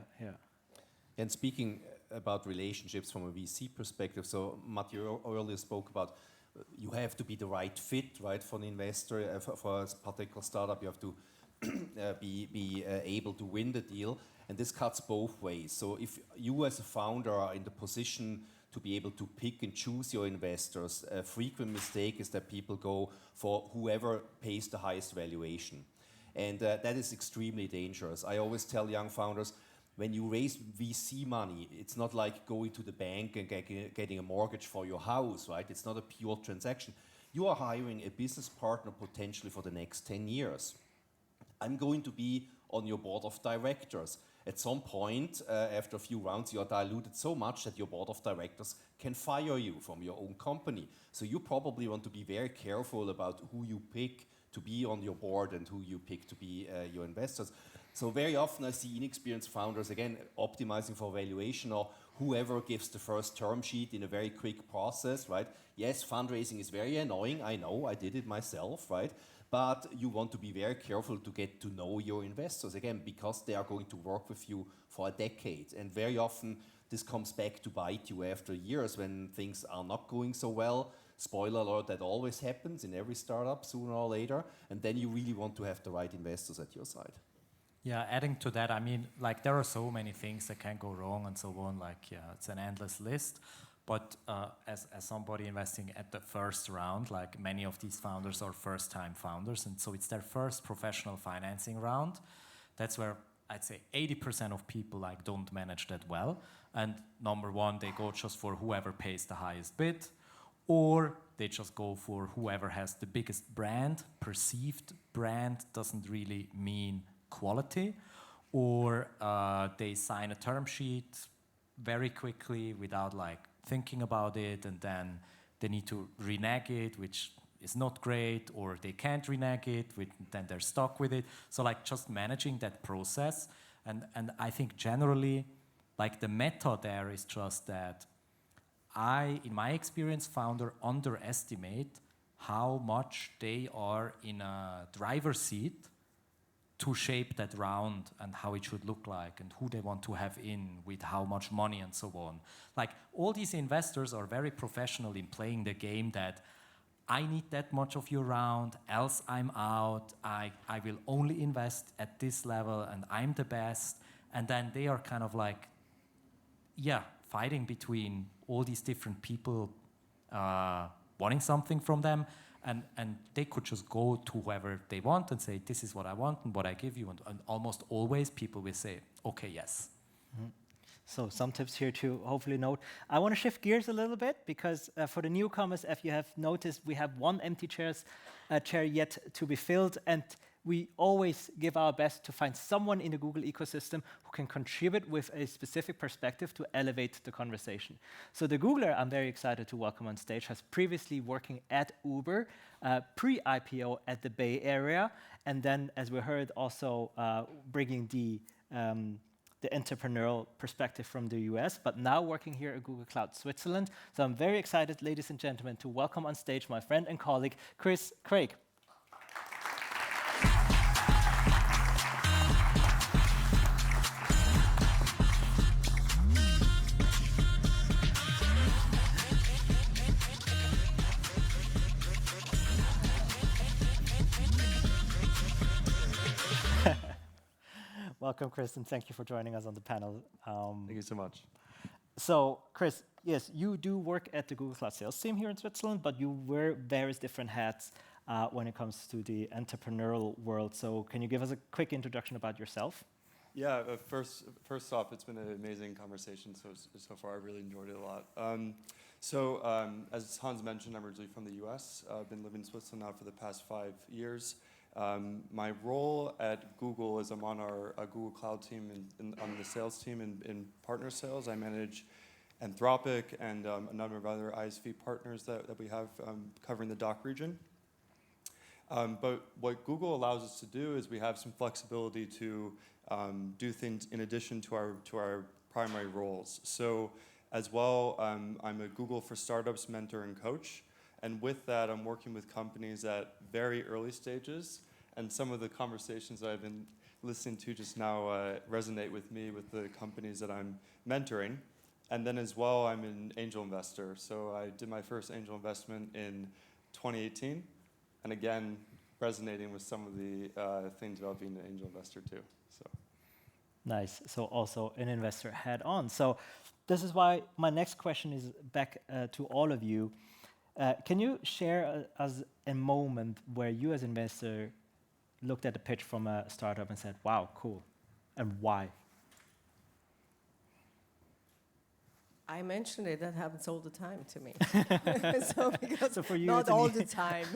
And speaking about relationships from a VC perspective, so Mathieu earlier spoke about you have to be the right fit, right, for an investor. For a particular startup, you have to be able to win the deal, and this cuts both ways. So if you as a founder are in the position to be able to pick and choose your investors, a frequent mistake is that people go for whoever pays the highest valuation. And that is extremely dangerous. I always tell young founders, when you raise VC money, it's not like going to the bank and getting a mortgage for your house, right? It's not a pure transaction. You are hiring a business partner potentially for the next 10 years. I'm going to be on your board of directors. At some point, after a few rounds, you are diluted so much that your board of directors can fire you from your own company. So you probably want to be very careful about who you pick to be on your board and who you pick to be your investors. So very often I see inexperienced founders, again, optimizing for valuation, or whoever gives the first term sheet in a very quick process, right? Yes, fundraising is very annoying, I know, I did it myself, right? But you want to be very careful to get to know your investors, again, because they are going to work with you for a decade. And very often this comes back to bite you after years when things are not going so well. Spoiler alert, that always happens in every startup sooner or later. And then you really want to have the right investors at your side. Yeah, adding to that, I mean, like there are so many things that can go wrong and so on. Like, yeah, it's an endless list. But as somebody investing at the first round, like many of these founders are first-time founders, and so it's their first professional financing round. That's where I'd say 80% of people like don't manage that well. And number one, they go just for whoever pays the highest bid, or they just go for whoever has the biggest brand. Perceived brand doesn't really mean quality, or they sign a term sheet very quickly without like thinking about it, and then they need to renege it, which is not great, or they can't renege it, then they're stuck with it. So like just managing that process, and I think generally, like the meta there is just that in my experience, founder underestimate how much they are in a driver's seat to shape that round and how it should look like and who they want to have in with how much money and so on. Like all these investors are very professional in playing the game that I need that much of your round, else I'm out, I will only invest at this level and I'm the best. And then they are kind of like, yeah, fighting between all these different people wanting something from them. And they could just go to whoever they want and say, this is what I want and what I give you. And almost always people will say, okay, yes. Mm-hmm. So some tips here to hopefully note. I want to shift gears a little bit because for the newcomers, if you have noticed, we have one empty chair yet to be filled. And we always give our best to find someone in the Google ecosystem who can contribute with a specific perspective to elevate the conversation. So the Googler I'm very excited to welcome on stage has previously working at Uber, pre-IPO at the Bay Area, and then, as we heard, also bringing the entrepreneurial perspective from the US, but now working here at Google Cloud Switzerland. So I'm very excited, ladies and gentlemen, to welcome on stage my friend and colleague, Chris Craig. Welcome, Chris, and thank you for joining us on the panel. Thank you so much. So, Chris, yes, you do work at the Google Cloud sales team here in Switzerland, but you wear various different hats when it comes to the entrepreneurial world. So can you give us a quick introduction about yourself? Yeah, first off, it's been an amazing conversation so far. I really enjoyed it a lot. As Hans mentioned, I'm originally from the US. I've been living in Switzerland now for the past 5 years. My role at Google is I'm on our Google Cloud team on the sales team in partner sales. I manage Anthropic and a number of other ISV partners that we have covering the DACH region. But what Google allows us to do is we have some flexibility to do things in addition to our primary roles. So as well, I'm a Google for Startups mentor and coach. And with that, I'm working with companies at very early stages. And some of the conversations that I've been listening to just now resonate with me with the companies that I'm mentoring. And then as well, I'm an angel investor. So I did my first angel investment in 2018. And again, resonating with some of the things about being an angel investor too. So. Nice. So also an investor head on. So this is why my next question is back to all of you. Can you share us a moment where you as an investor looked at the pitch from a startup and said, wow, cool, and why? I mentioned it, that happens all the time to me. So for you, not all the time,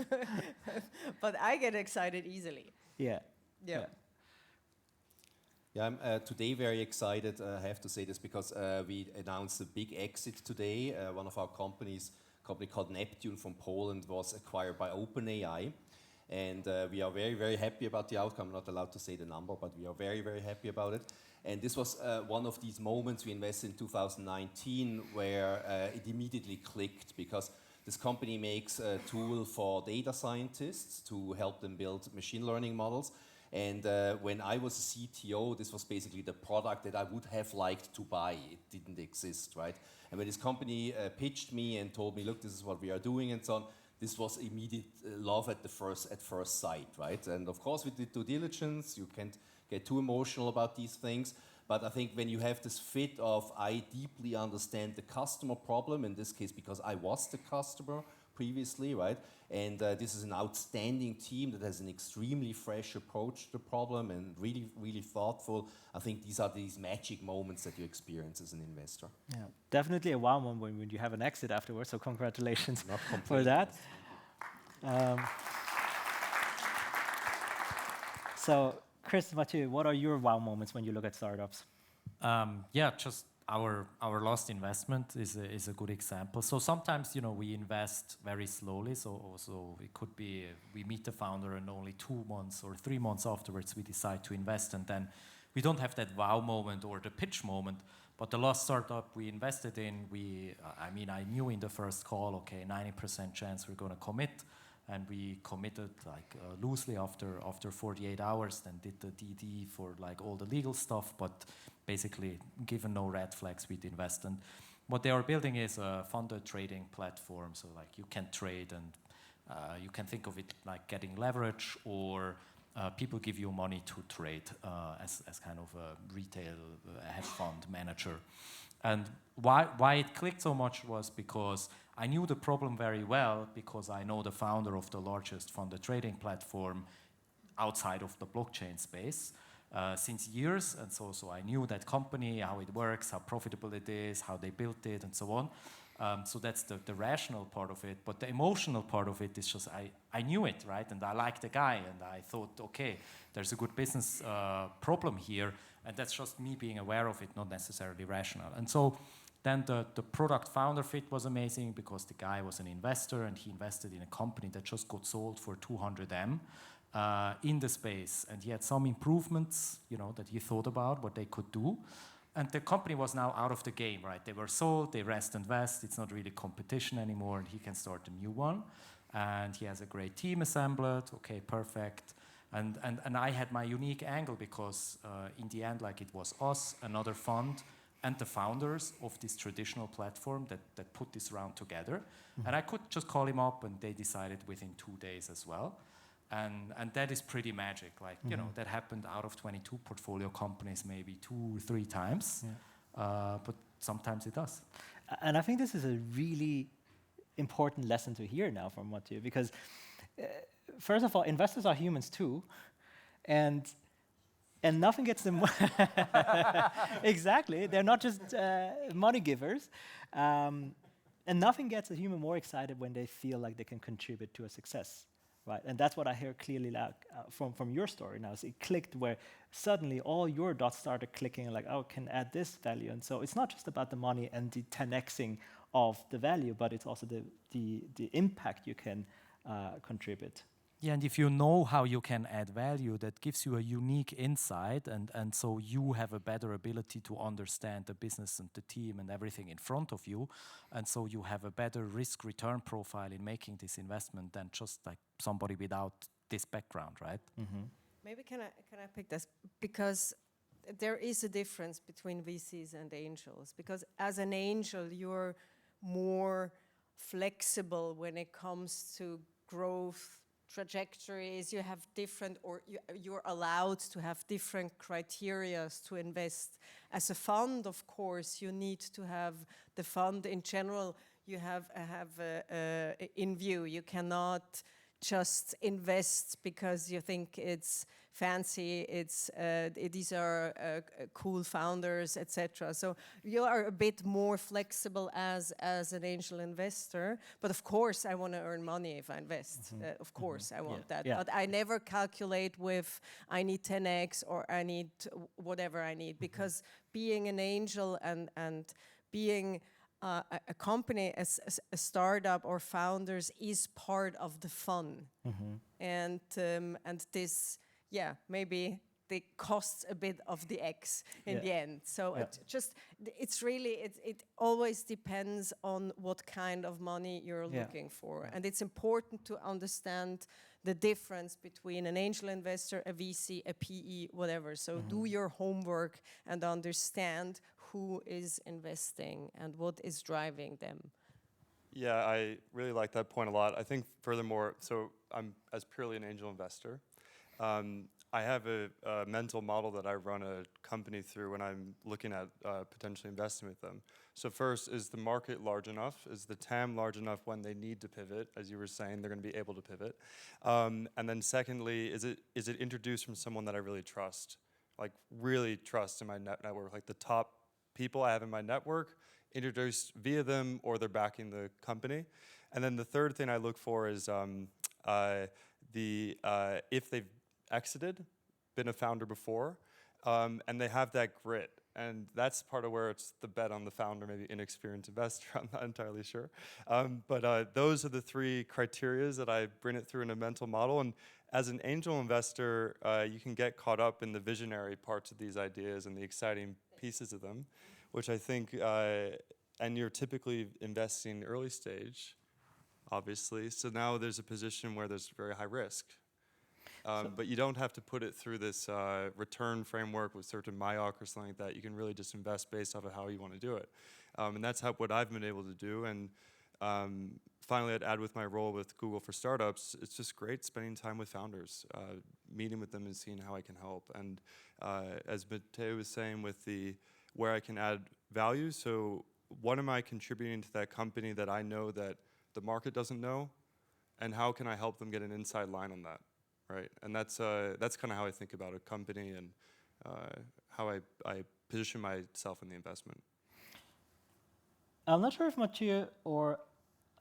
but I get excited easily. Yeah. Yeah. Yeah, I'm today very excited, I have to say this, because we announced a big exit today. One of our companies, a company called Neptune from Poland, was acquired by OpenAI. And we are very, very happy about the outcome. I'm not allowed to say the number, but we are very, very happy about it. And this was one of these moments we invested in 2019 where it immediately clicked, because this company makes a tool for data scientists to help them build machine learning models. And when I was a CTO, this was basically the product that I would have liked to buy. It didn't exist, right? And when this company pitched me and told me, look, this is what we are doing and so on, this was immediate love at first sight, right? And of course we did due diligence. You can't get too emotional about these things. But I think when you have this fit of, I deeply understand the customer problem, in this case because I was the customer previously, right? And this is an outstanding team that has an extremely fresh approach to the problem and really, really thoughtful. I think these are these magic moments that you experience as an investor. Yeah, definitely a wow moment when you have an exit afterwards. So congratulations Not for that. So Chris, Mathieu, what are your wow moments when you look at startups? Yeah, just our last investment is a good example. So sometimes, you know, we invest very slowly. So it could be we meet the founder and only 2 months or 3 months afterwards we decide to invest, and then we don't have that wow moment or the pitch moment. But the last startup we invested in, I knew in the first call, okay, 90% chance we're going to commit. And we committed like loosely after 48 hours, then did the DD for like all the legal stuff, but basically given no red flags, we'd invest. And what they are building is a funded trading platform. So like you can trade, and you can think of it like getting leverage, or people give you money to trade as kind of a retail hedge fund manager. And why it clicked so much was because I knew the problem very well, because I know the founder of the largest funded trading platform outside of the blockchain space since years. And so I knew that company, how it works, how profitable it is, how they built it, and so on. So that's the rational part of it. But the emotional part of it is just I knew it, right? And I liked the guy, and I thought, okay, there's a good business problem here. And that's just me being aware of it, not necessarily rational. And so then the product founder fit was amazing, because the guy was an investor and he invested in a company that just got sold for 200M in the space. And he had some improvements, you know, that he thought about what they could do. And the company was now out of the game, right? They were sold, they rest and vest. It's not really competition anymore, and he can start a new one. And he has a great team assembled. Okay, perfect. And I had my unique angle, because in the end, like, it was us, another fund, and the founders of this traditional platform that put this round together. Mm-hmm. And I could just call him up, and they decided within 2 days as well. And that is pretty magic. Like, mm-hmm. You know, that happened out of 22 portfolio companies maybe 2 or 3 times. Yeah. But sometimes it does. And I think this is a really important lesson to hear now from Mathieu, because first of all, investors are humans too, and nothing gets them exactly. They're not just money givers, and nothing gets a human more excited when they feel like they can contribute to a success, right? And that's what I hear clearly, like, from your story now. So it clicked where suddenly all your dots started clicking, like, oh, can add this value. And so it's not just about the money and the 10xing of the value, but it's also the impact you can contribute. Yeah, and if you know how you can add value, that gives you a unique insight, and so you have a better ability to understand the business and the team and everything in front of you, and so you have a better risk-return profile in making this investment than just like somebody without this background, right? Mm-hmm. Maybe can I pick this? Because there is a difference between VCs and angels, because as an angel, you're more flexible when it comes to growth trajectories. You have different, or you're allowed to have different criteria to invest. As a fund, of course, you need to have the fund in general. You have in view. You cannot just invest because you think it's fancy. These are cool founders, etc. So you are a bit more flexible as an angel investor. But of course, I want to earn money if I invest. Mm-hmm. Of course, I want that. Yeah. But I never calculate with I need 10x or I need whatever I need, because being an angel and being a company, a startup or founders is part of the fun. And this, yeah, maybe they cost a bit of the eggs in the end. So it's really, it always depends on what kind of money you're looking for. And it's important to understand the difference between an angel investor, a VC, a PE, whatever. So do your homework and understand who is investing and what is driving them. Yeah, I really like that point a lot. I think furthermore, so I'm as purely an angel investor. I have a mental model that I run a company through when I'm looking at potentially investing with them. So first, is the market large enough? Is the TAM large enough when they need to pivot? As you were saying, they're going to be able to pivot. And then secondly, is it introduced from someone that I really trust? Like really trust in my network, like the top people I have in my network, introduced via them, or they're backing the company. And then the third thing I look for is if they've exited, been a founder before, and they have that grit. And that's part of where it's the bet on the founder, maybe inexperienced investor, I'm not entirely sure. But those are the three criterias that I bring it through in a mental model. And as an angel investor, you can get caught up in the visionary parts of these ideas and the exciting pieces of them, which I think, and you're typically investing early stage, obviously. So now there's a position where there's very high risk. But you don't have to put it through this return framework with certain MIOC or something like that. You can really just invest based off of how you want to do it. And that's what I've been able to do. And finally, I'd add with my role with Google for Startups, it's just great spending time with founders, meeting with them and seeing how I can help. And as Mathieu was saying with where I can add value, so what am I contributing to that company that I know that the market doesn't know? And how can I help them get an inside line on that? Right, and that's kind of how I think about a company and how I position myself in the investment. I'm not sure if Mathieu or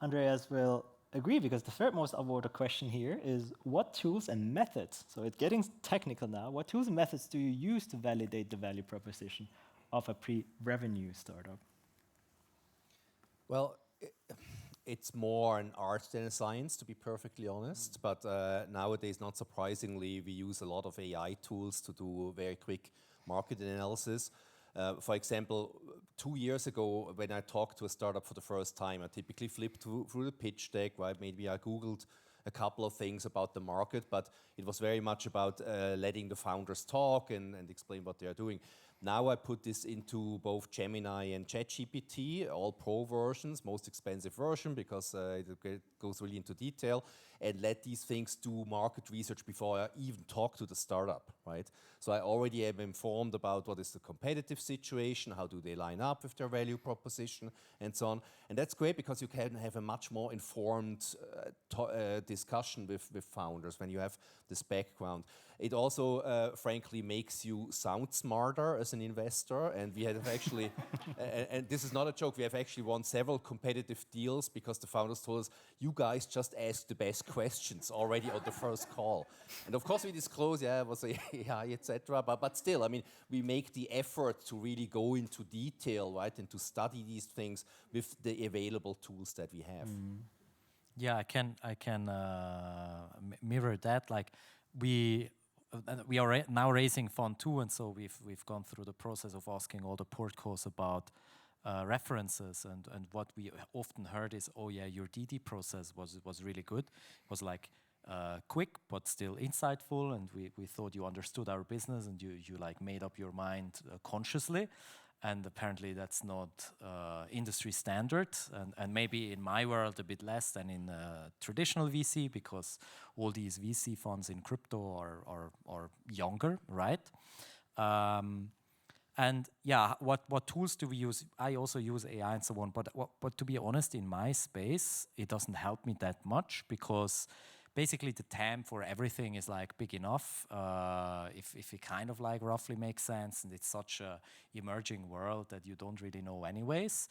Andreas will agree, because the third most avoided question here is what tools and methods, so it's getting technical now, what tools and methods do you use to validate the value proposition of a pre-revenue startup? Well, it's more an art than a science, to be perfectly honest. But nowadays, not surprisingly, we use a lot of AI tools to do very quick market analysis. For example, 2 years ago, when I talked to a startup for the first time, I typically flipped through the pitch deck, right? Maybe I Googled a couple of things about the market, but it was very much about letting the founders talk and explain what they are doing. Now I put this into both Gemini and ChatGPT, all pro versions, most expensive version because it goes really into detail, and let these things do market research before I even talk to the startup, right? So I already am informed about what is the competitive situation, how do they line up with their value proposition, and so on. And that's great because you can have a much more informed discussion with founders when you have this background. It also, frankly, makes you sound smarter as an investor. And we have actually, and this is not a joke, we have actually won several competitive deals because the founders told us, you guys just asked the best questions already on the first call. And of course we disclose, it was AI, etc. But still, I mean, we make the effort to really go into detail, right, and to study these things with the available tools that we have. Yeah, I can mirror that. Like we are now raising fund too, and so we've gone through the process of asking all the portcos about references, and what we often heard is, oh yeah, your DD process was really good. It was like quick but still insightful, and we thought you understood our business and you like made up your mind consciously. And apparently that's not industry standard, and maybe in my world a bit less than in traditional VC, because all these VC funds in crypto are younger, right? And yeah, what tools do we use? I also use AI and so on, but to be honest, in my space, it doesn't help me that much, because basically the TAM for everything is like big enough, if it kind of like roughly makes sense, and it's such a emerging world that you don't really know anyways.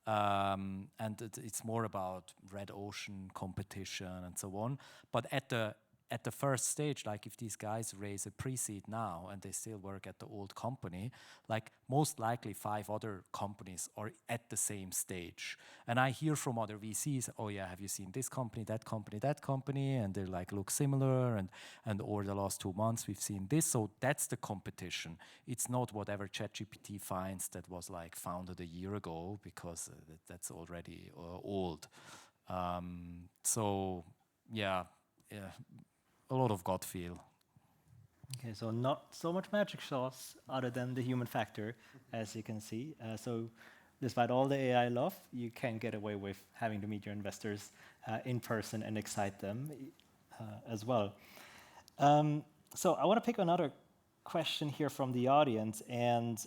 And it's more about red ocean competition and so on. But at the at the first stage, like if these guys raise a pre-seed now and they still work at the old company, like most likely 5 other companies are at the same stage. And I hear from other VCs, oh yeah, have you seen this company, that company, that company? And they're like, look similar. And over the last 2 months, we've seen this. So that's the competition. It's not whatever ChatGPT finds that was like founded a year ago, because that's already old. So yeah, a lot of gut feel. Okay, so not so much magic sauce other than the human factor, as you can see. So despite all the AI love, you can get away with having to meet your investors in person and excite them as well. So I want to pick another question here from the audience, and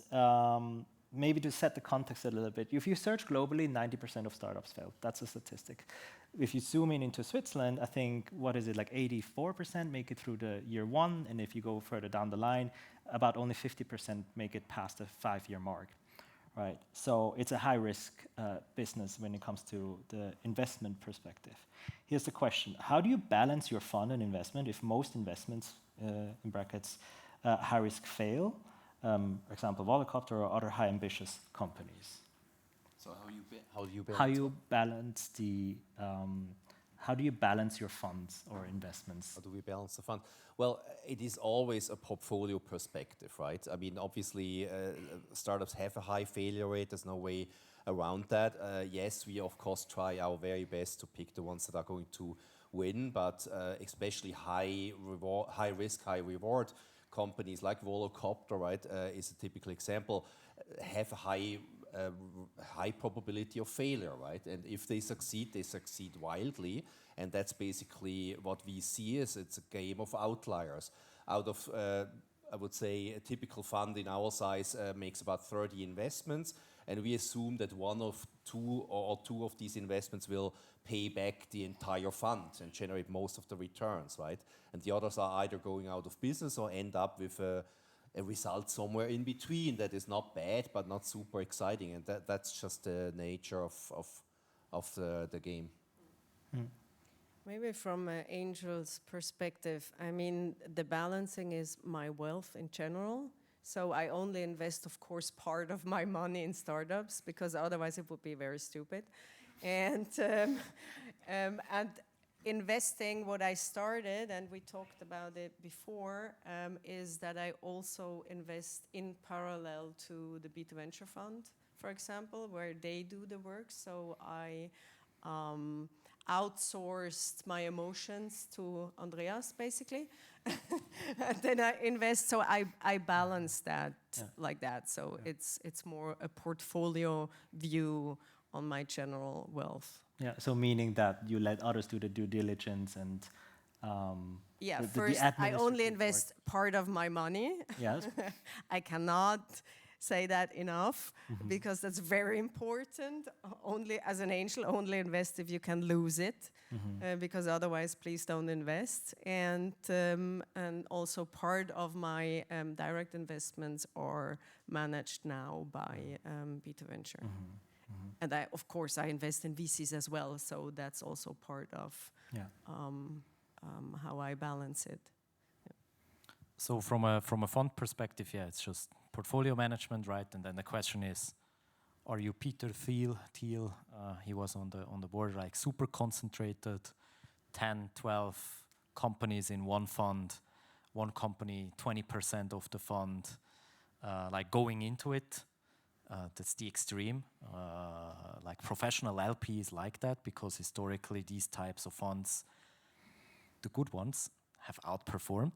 maybe to set the context a little bit. If you search globally, 90% of startups fail. That's a statistic. If you zoom in into Switzerland, I think, what is it, like 84% make it through the year 1, and if you go further down the line, about only 50% make it past the 5-year mark, right? So it's a high-risk business when it comes to the investment perspective. Here's the question: how do you balance your fund and investment if most investments, in brackets, high risk fail? Example, Volocopter or other high ambitious companies. So how do you balance? How do you balance your funds or investments? How do we balance the fund? Well, it is always a portfolio perspective, right? I mean, obviously, startups have a high failure rate. There's no way around that. Yes, we of course try our very best to pick the ones that are going to win, but especially high risk, high reward companies like Volocopter, right, is a typical example, have a high probability of failure, right? And if they succeed wildly, and that's basically what we see is it's a game of outliers. Out of, I would say, a typical fund in our size makes about 30 investments, and we assume that two of these investments will pay back the entire fund and generate most of the returns, right? And the others are either going out of business or end up with a result somewhere in between that is not bad but not super exciting, and that's just the nature of the game. Maybe from an angel's perspective, I mean, the balancing is my wealth in general. So I only invest, of course, part of my money in startups, because otherwise it would be very stupid. And investing, what I started, and we talked about it before, is that I also invest in parallel to the Beta Venture Fund, for example, where they do the work. So I outsourced my emotions to Andreas, basically. And then I invest, so I balance that like that. So it's more a portfolio view on my general wealth. Yeah, so meaning that you let others do the due diligence and first I only invest part of my money. Yes. I cannot say that enough, because that's very important. Only as an angel, only invest if you can lose it, because otherwise, please don't invest. And also part of my direct investments are managed now by Beta Venture. And of course, I invest in VCs as well, so that's also part of how I balance it. So from a fund perspective, it's just portfolio management, right? And then the question is, are you Peter Thiel? He was on the board, like super concentrated, 10, 12 companies in one fund, one company, 20% of the fund, like going into it. That's the extreme. Like professional LPs like that, because historically these types of funds, the good ones, have outperformed.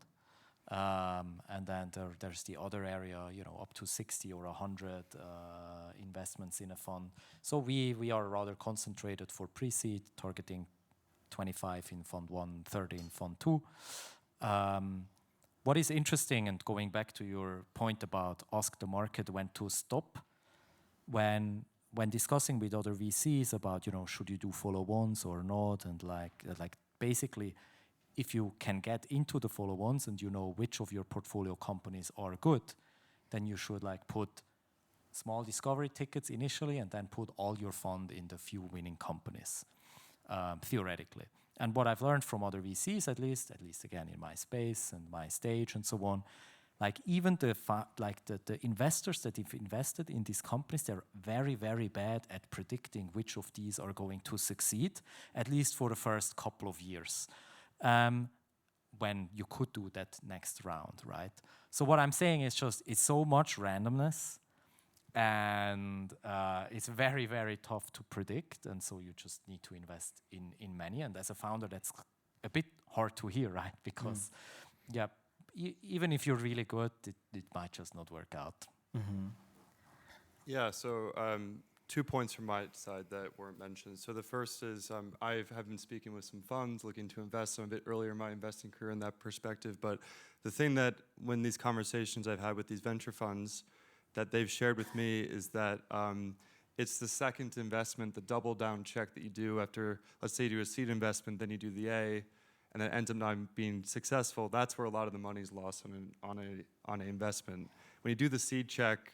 And then there's the other area, up to 60 or 100 investments in a fund. So we are rather concentrated for pre-seed, targeting 25 in Fund 1, 30 in Fund 2. What is interesting, and going back to your point about ask the market when to stop, when discussing with other VCs about, should you do follow-ons or not, and like basically, if you can get into the follow-ons and you know which of your portfolio companies are good, then you should put small discovery tickets initially and then put all your fund in the few winning companies, theoretically. And what I've learned from other VCs, at least again in my space and my stage and so on, like even the investors that have invested in these companies, they're very, very bad at predicting which of these are going to succeed, at least for the first couple of years, when you could do that next round, right? So what I'm saying is just, it's so much randomness, and it's very, very tough to predict, and so you just need to invest in many. And as a founder, that's a bit hard to hear, right? Because, even if you're really good, it might just not work out. Yeah, so 2 points from my side that weren't mentioned. So the first is I have been speaking with some funds looking to invest. I'm a bit earlier in my investing career in that perspective, but the thing that when these conversations I've had with these venture funds that they've shared with me is that it's the second investment, the double down check that you do after, let's say you do a seed investment, then you do the A, and it ends up not being successful. That's where a lot of the money's lost on an investment. When you do the seed check,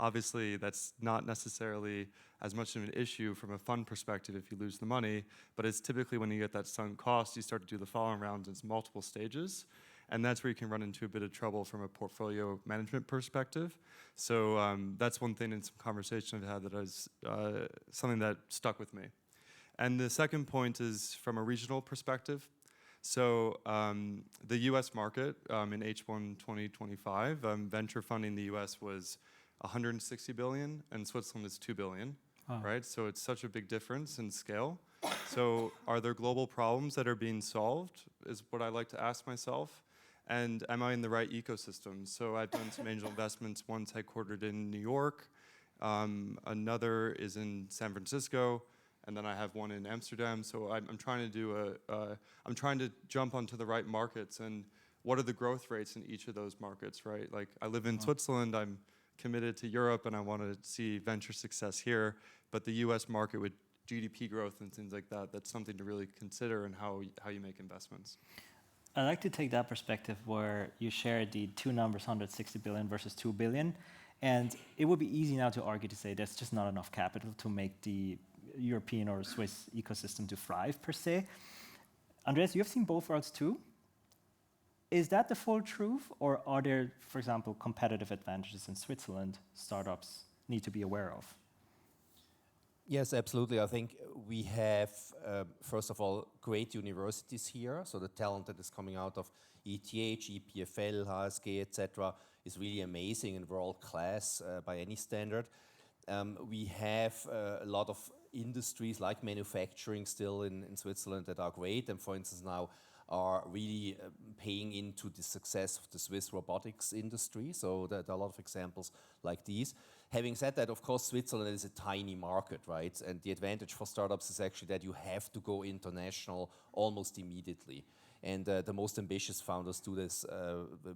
obviously that's not necessarily as much of an issue from a fund perspective if you lose the money, but it's typically when you get that sunk cost, you start to do the following rounds, it's multiple stages, and that's where you can run into a bit of trouble from a portfolio management perspective. So that's one thing in some conversation I've had that is something that stuck with me. And the second point is from a regional perspective. So the U.S. market in H1 2025, venture funding in the U.S. was 160 billion, and Switzerland is 2 billion, right? So it's such a big difference in scale. So are there global problems that are being solved, is what I like to ask myself. And am I in the right ecosystem? So I've done some angel investments, one's headquartered in New York, another is in San Francisco, and then I have one in Amsterdam. So I'm trying to do I'm trying to jump onto the right markets, and what are the growth rates in each of those markets, right? Like I live in Switzerland, I'm committed to Europe, and I want to see venture success here, but the US market with GDP growth and things like that, that's something to really consider in how you make investments. I like to take that perspective where you share the two numbers, 160 billion versus 2 billion. And it would be easy now to argue to say there's just not enough capital to make the European or Swiss ecosystem to thrive per se. Andreas, you have seen both worlds too. Is that the full truth, or are there, for example, competitive advantages in Switzerland startups need to be aware of? Yes, absolutely. I think we have, first of all, great universities here. So the talent that is coming out of ETH, EPFL, HSG, etc., is really amazing and world class by any standard. We have a lot of industries like manufacturing still in Switzerland that are great, and for instance now are really paying into the success of the Swiss robotics industry. So there are a lot of examples like these. Having said that, of course, Switzerland is a tiny market, right? And the advantage for startups is actually that you have to go international almost immediately. And the most ambitious founders do this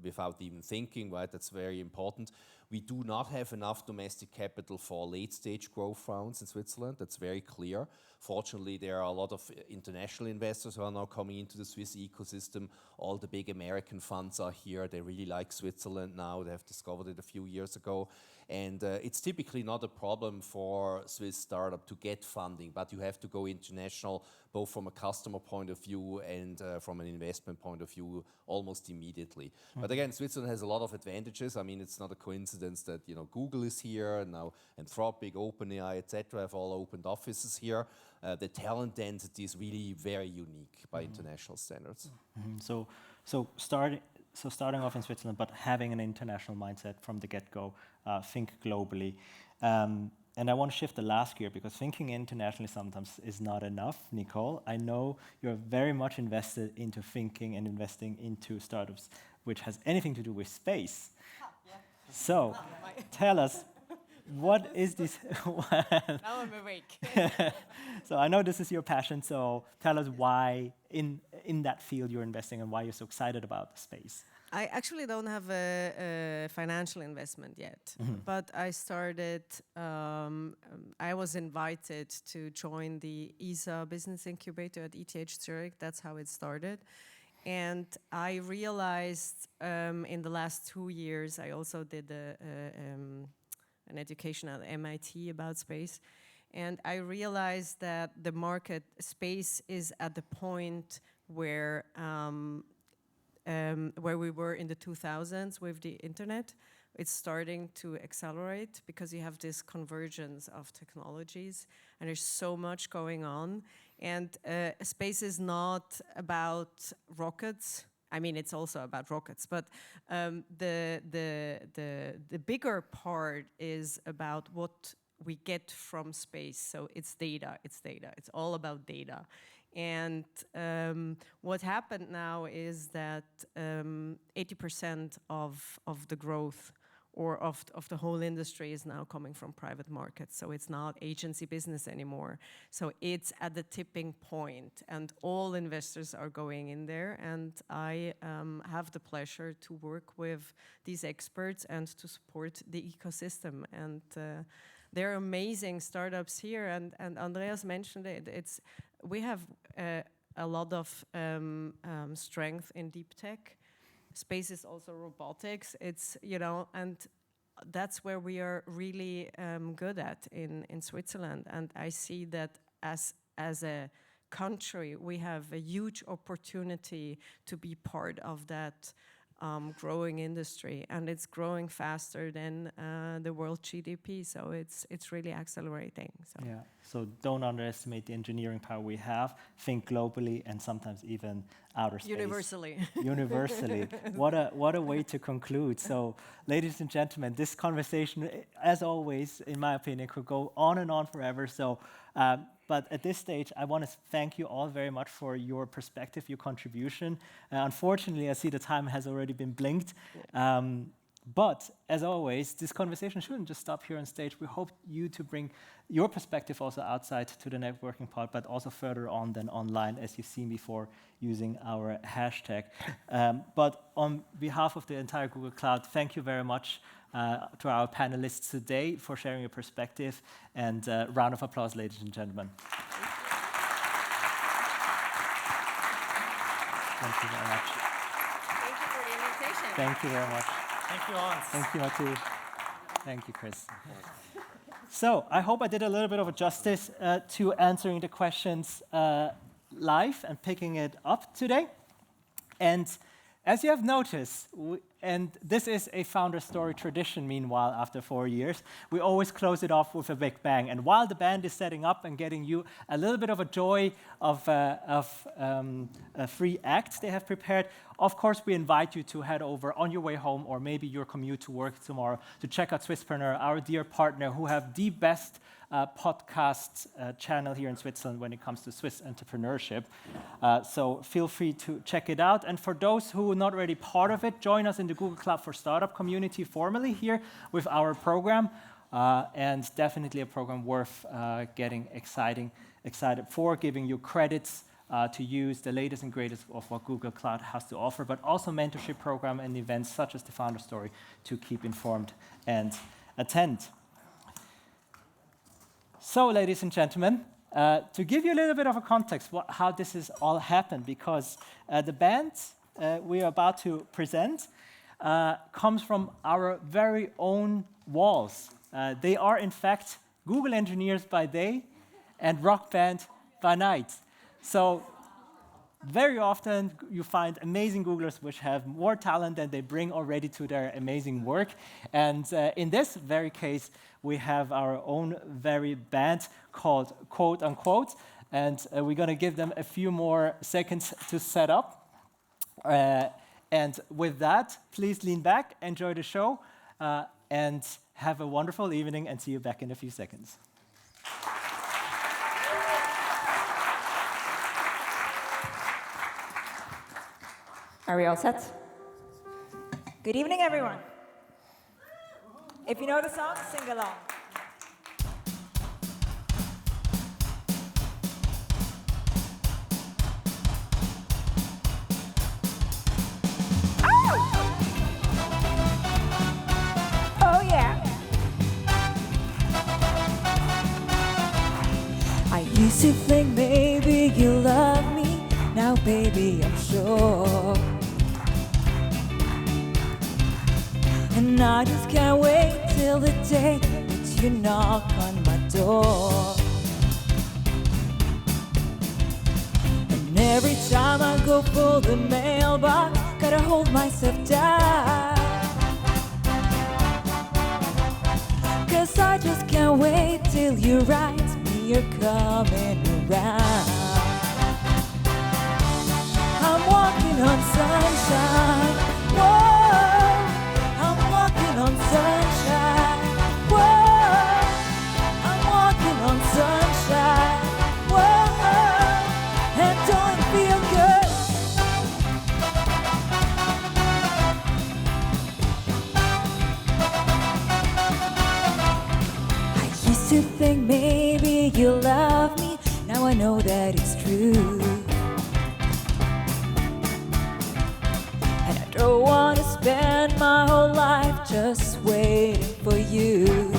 without even thinking, right? That's very important. We do not have enough domestic capital for late-stage growth rounds in Switzerland. That's very clear. Fortunately, there are a lot of international investors who are now coming into the Swiss ecosystem. All the big American funds are here. They really like Switzerland now. They have discovered it a few years ago. And it's typically not a problem for Swiss startup to get funding, but you have to go international, both from a customer point of view and from an investment point of view, almost immediately. But again, Switzerland has a lot of advantages. I mean, it's not a coincidence that Google is here, and now Anthropic, OpenAI, etc., have all opened offices here. The talent density is really very unique by international standards. So starting off in Switzerland, but having an international mindset from the get-go, think globally. And I want to shift the last gear because thinking internationally sometimes is not enough. Nicole, I know you're very much invested into thinking and investing into startups which has anything to do with space. So tell us, what is this? Now I'm awake. So I know this is your passion, so tell us why in that field you're investing and why you're so excited about the space. I actually don't have a financial investment yet, but I started, I was invited to join the ESA business incubator at ETH Zurich. That's how it started. And I realized in the last 2 years, I also did an education at MIT about space. And I realized that the market space is at the point where we were in the 2000s with the internet. It's starting to accelerate because you have this convergence of technologies, and there's so much going on. And space is not about rockets. I mean, it's also about rockets, but the bigger part is about what we get from space. So it's data, it's data. It's all about data. And what happened now is that 80% of the growth or of the whole industry is now coming from private markets. So it's not agency business anymore. So it's at the tipping point, and all investors are going in there. And I have the pleasure to work with these experts and to support the ecosystem. And there are amazing startups here, and Andreas mentioned it. We have a lot of strength in deep tech. Space is also robotics. It's, you know, and that's where we are really good at in Switzerland. And I see that as a country, we have a huge opportunity to be part of that growing industry, and it's growing faster than the world GDP. So it's really accelerating. So. Yeah. So don't underestimate the engineering power we have. Think globally and sometimes even outer space. Universally. Universally. What a way to conclude. So, ladies and gentlemen, this conversation, as always, in my opinion, could go on and on forever. So, but at this stage, I want to thank you all very much for your perspective, your contribution. Unfortunately, I see the time has already been blinked. But as always, this conversation shouldn't just stop here on stage. We hope you to bring your perspective also outside to the networking part, but also further on than online, as you've seen before, using our hashtag. But on behalf of the entire Google Cloud, thank you very much to our panelists today for sharing your perspective. And round of applause, ladies and gentlemen. Thank you very much. Thank you for the invitation. Thank you very much. Thank you, Hans. Thank you, Mathieu. Thank you, Chris. So I hope I did a little bit of a justice to answering the questions live and picking it up today. And as you have noticed, and this is a founder story tradition, meanwhile, after 4 years, we always close it off with a big bang. And while the band is setting up and getting you a little bit of a joy of a free act they have prepared, of course, we invite you to head over on your way home or maybe your commute to work tomorrow to check out Swisspreneur, our dear partner, who have the best podcast channel here in Switzerland when it comes to Swiss entrepreneurship. So feel free to check it out. And for those who are not already part of it, join us in the Google Cloud for Startup community formally here with our program. And definitely a program worth getting excited for, giving you credits to use the latest and greatest of what Google Cloud has to offer, but also mentorship program and events such as the Founder Story to keep informed and attend. So, ladies and gentlemen, to give you a little bit of a context how this has all happened, because the band we are about to present comes from our very own walls. They are, in fact, Google engineers by day and rock band by night. So very often you find amazing Googlers which have more talent than they bring already to their amazing work. And in this very case, we have our own very band called Quote Unquote. And we're going to give them a few more seconds to set up. And with that, please lean back, enjoy the show, and have a wonderful evening, and see you back in a few seconds. Are we all set? Good evening, everyone. If you know the song, sing along. Oh, yeah. I used to think maybe you love me. Now, baby, I'm sure. And I just can't wait till the day that you knock on my door. And every time I go for the mailbox, gotta hold myself down. 'Cause I just can't wait till you write me you're coming around. I'm walking on sunshine. Whoa, I'm walking on sunshine. Whoa, I'm walking on sunshine. Whoa, and don't it feel good? I used to think maybe you love me. Now I know that it's true. And I don't want to spend my whole life just waiting for you.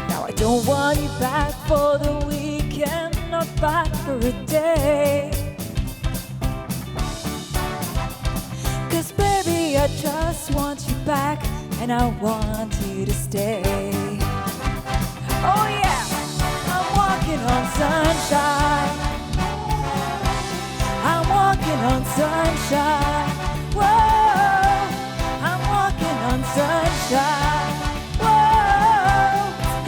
Now I don't want you back for the weekend, not back for a day. 'Cause baby, I just want you back, and I want you to stay. Oh yeah, I'm walking on sunshine. I'm walking on sunshine. Whoa, I'm walking on sunshine. Whoa,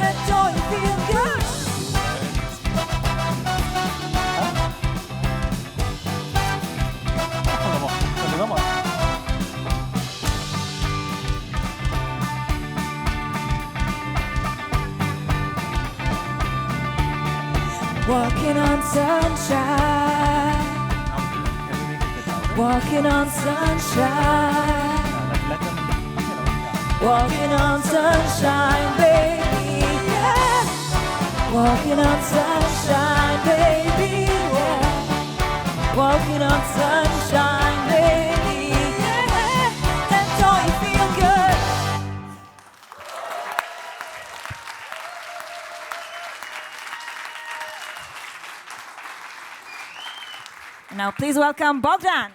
and don't you feel good? Walking on sunshine. Walking on sunshine. Walking on sunshine, baby. Yeah. Walking on sunshine, baby. Yeah. Walking on sunshine, baby. Yeah. And don't you feel good? Now please welcome Bogdan.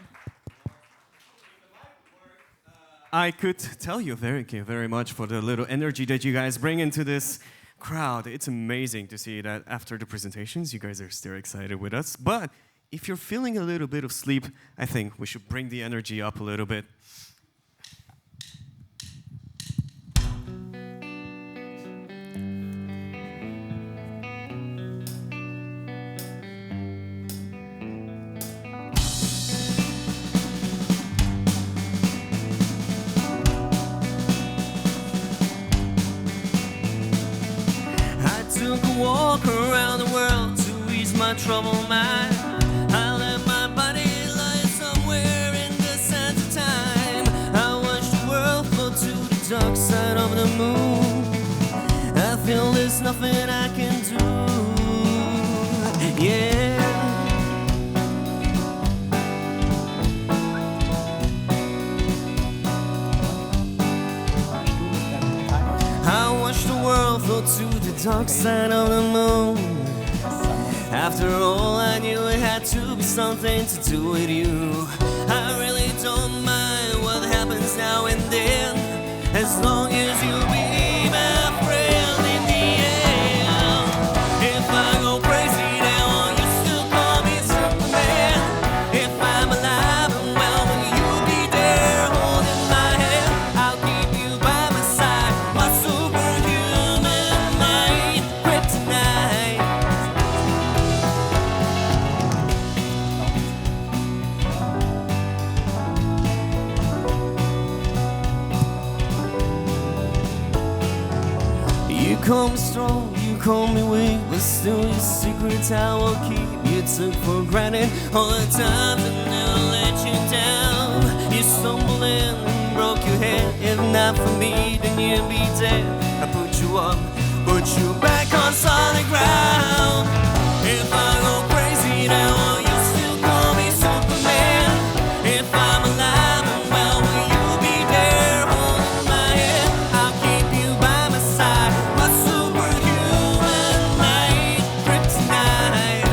I could tell you thank you very much for the little energy that you guys bring into this crowd. It's amazing to see that after the presentations, you guys are still excited with us. But if you're feeling a little bit of sleep, I think we should bring the energy up a little bit. Took a walk around the world to ease my troubled mind. I let my body lie somewhere in the sands of time. I watched the world flow to the dark side of the moon. I feel there's nothing I can do. Yeah. I watched the world flow to the dark side of the moon. After all, I knew it had to be something to do with you. I really don't mind what happens now and then, as long as you be my friend in the end. If I go crazy, then will you still call me Superman? If I'm alive and well, will you be there holding my hand? I'll keep you by my side, my superhuman mind, kryptonite. You call me strong, you call me weak, but still your secrets I will keep. You took for granted all the times I never let you down. You stumbled in and broke your head. If not for me, then you'd be dead. I put you up, put you back on solid ground. If I go crazy now, will you still call me Superman? If I'm alive and well, will you be there holding my hand? I'll keep you by my side, my superhuman mind, kryptonite.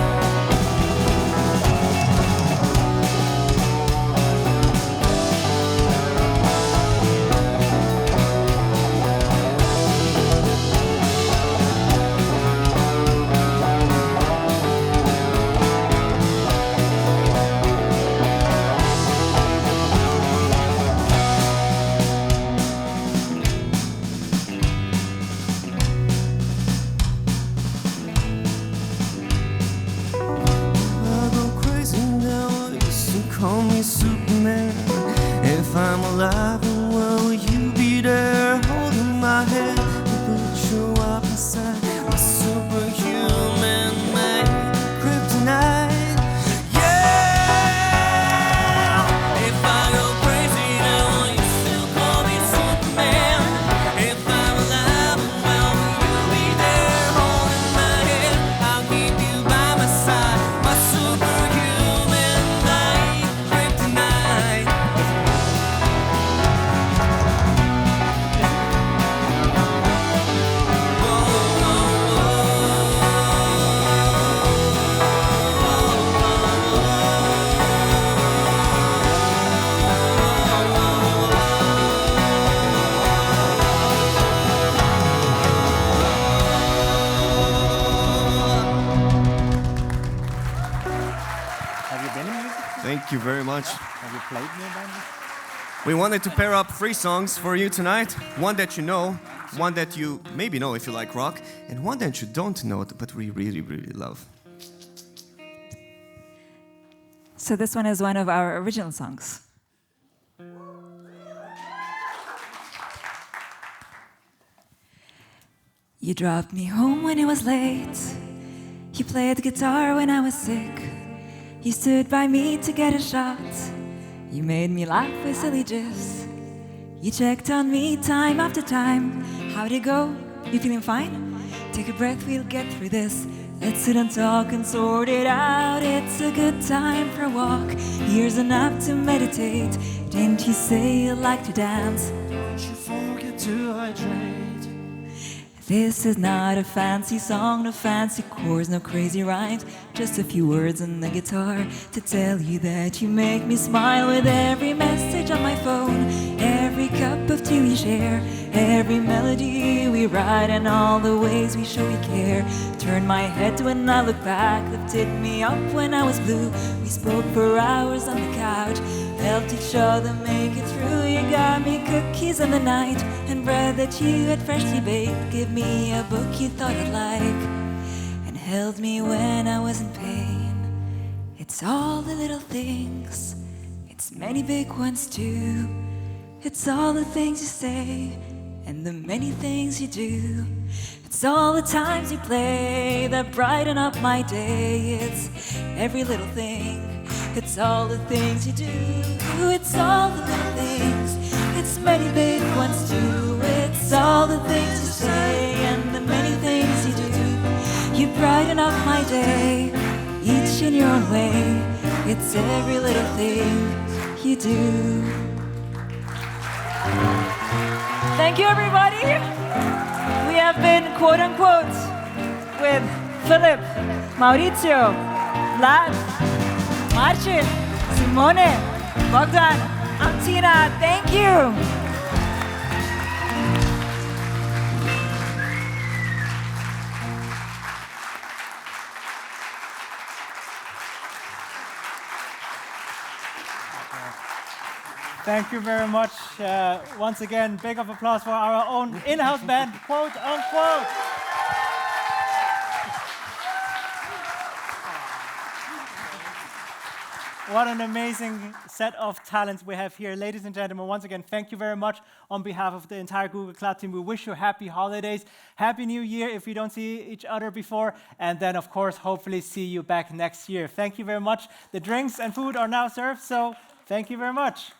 me Superman. If I'm alive, will you be there holding my hand? You will show up inside my superhuman mind. Kryptonite, yeah. If I go crazy, then will you still call me Superman? If I'm alive, well, will you be there holding my hand? I'll keep you by my side, my superhuman mind. Kryptonite. Have you been in music? Thank you very much. Have you played nearby? We wanted to pair up 3 songs for you tonight. One that you know, one that you maybe know if you like rock, and one that you don't know but we really, really love. So this one is one of our original songs. You dropped me home when it was late. You played the guitar when I was sick. You stood by me to get a shot. You made me laugh with silly gifs. You checked on me time after time. How'd it go? You feeling fine? Take a breath, we'll get through this. Let's sit and talk and sort it out. It's a good time for a walk. Here's a nap to meditate. Didn't you say you like to dance? Don't you forget to hydrate. This is not a fancy song, no fancy chords, no crazy rhymes. Just a few words on the guitar to tell you that you make me smile with every message on my phone, every cup of tea we share, every melody we write, and all the ways we show we care. Turn my head when I look back, lifted me up when I was blue. We spoke for hours on the couch, helped each other make it through. You got me cookies in the night and bread that you had freshly baked. Give me a book you thought I'd like and held me when I was in pain. It's all the little things, it's many big ones too. It's all the things you say and the many things you do. It's all the times you play that brighten up my day. It's every little thing, it's all the things you do. It's all the little things, it's many big ones too. It's all the things you say and the many things you do. You brighten up my day, each in your own way. It's every little thing you do. Thank you, everybody. We have been, quote unquote, with Philip, Maurizio, Vlad, Marcin, Simone, Bogdan, Antina. Thank you. Thank you very much. Once again, big of applause for our own in-house band, quote unquote. What an amazing set of talents we have here. Ladies and gentlemen, once again, thank you very much on behalf of the entire Google Cloud team. We wish you happy holidays, happy new year if we don't see each other before, and then, of course, hopefully see you back next year. Thank you very much. The drinks and food are now served, so thank you very much.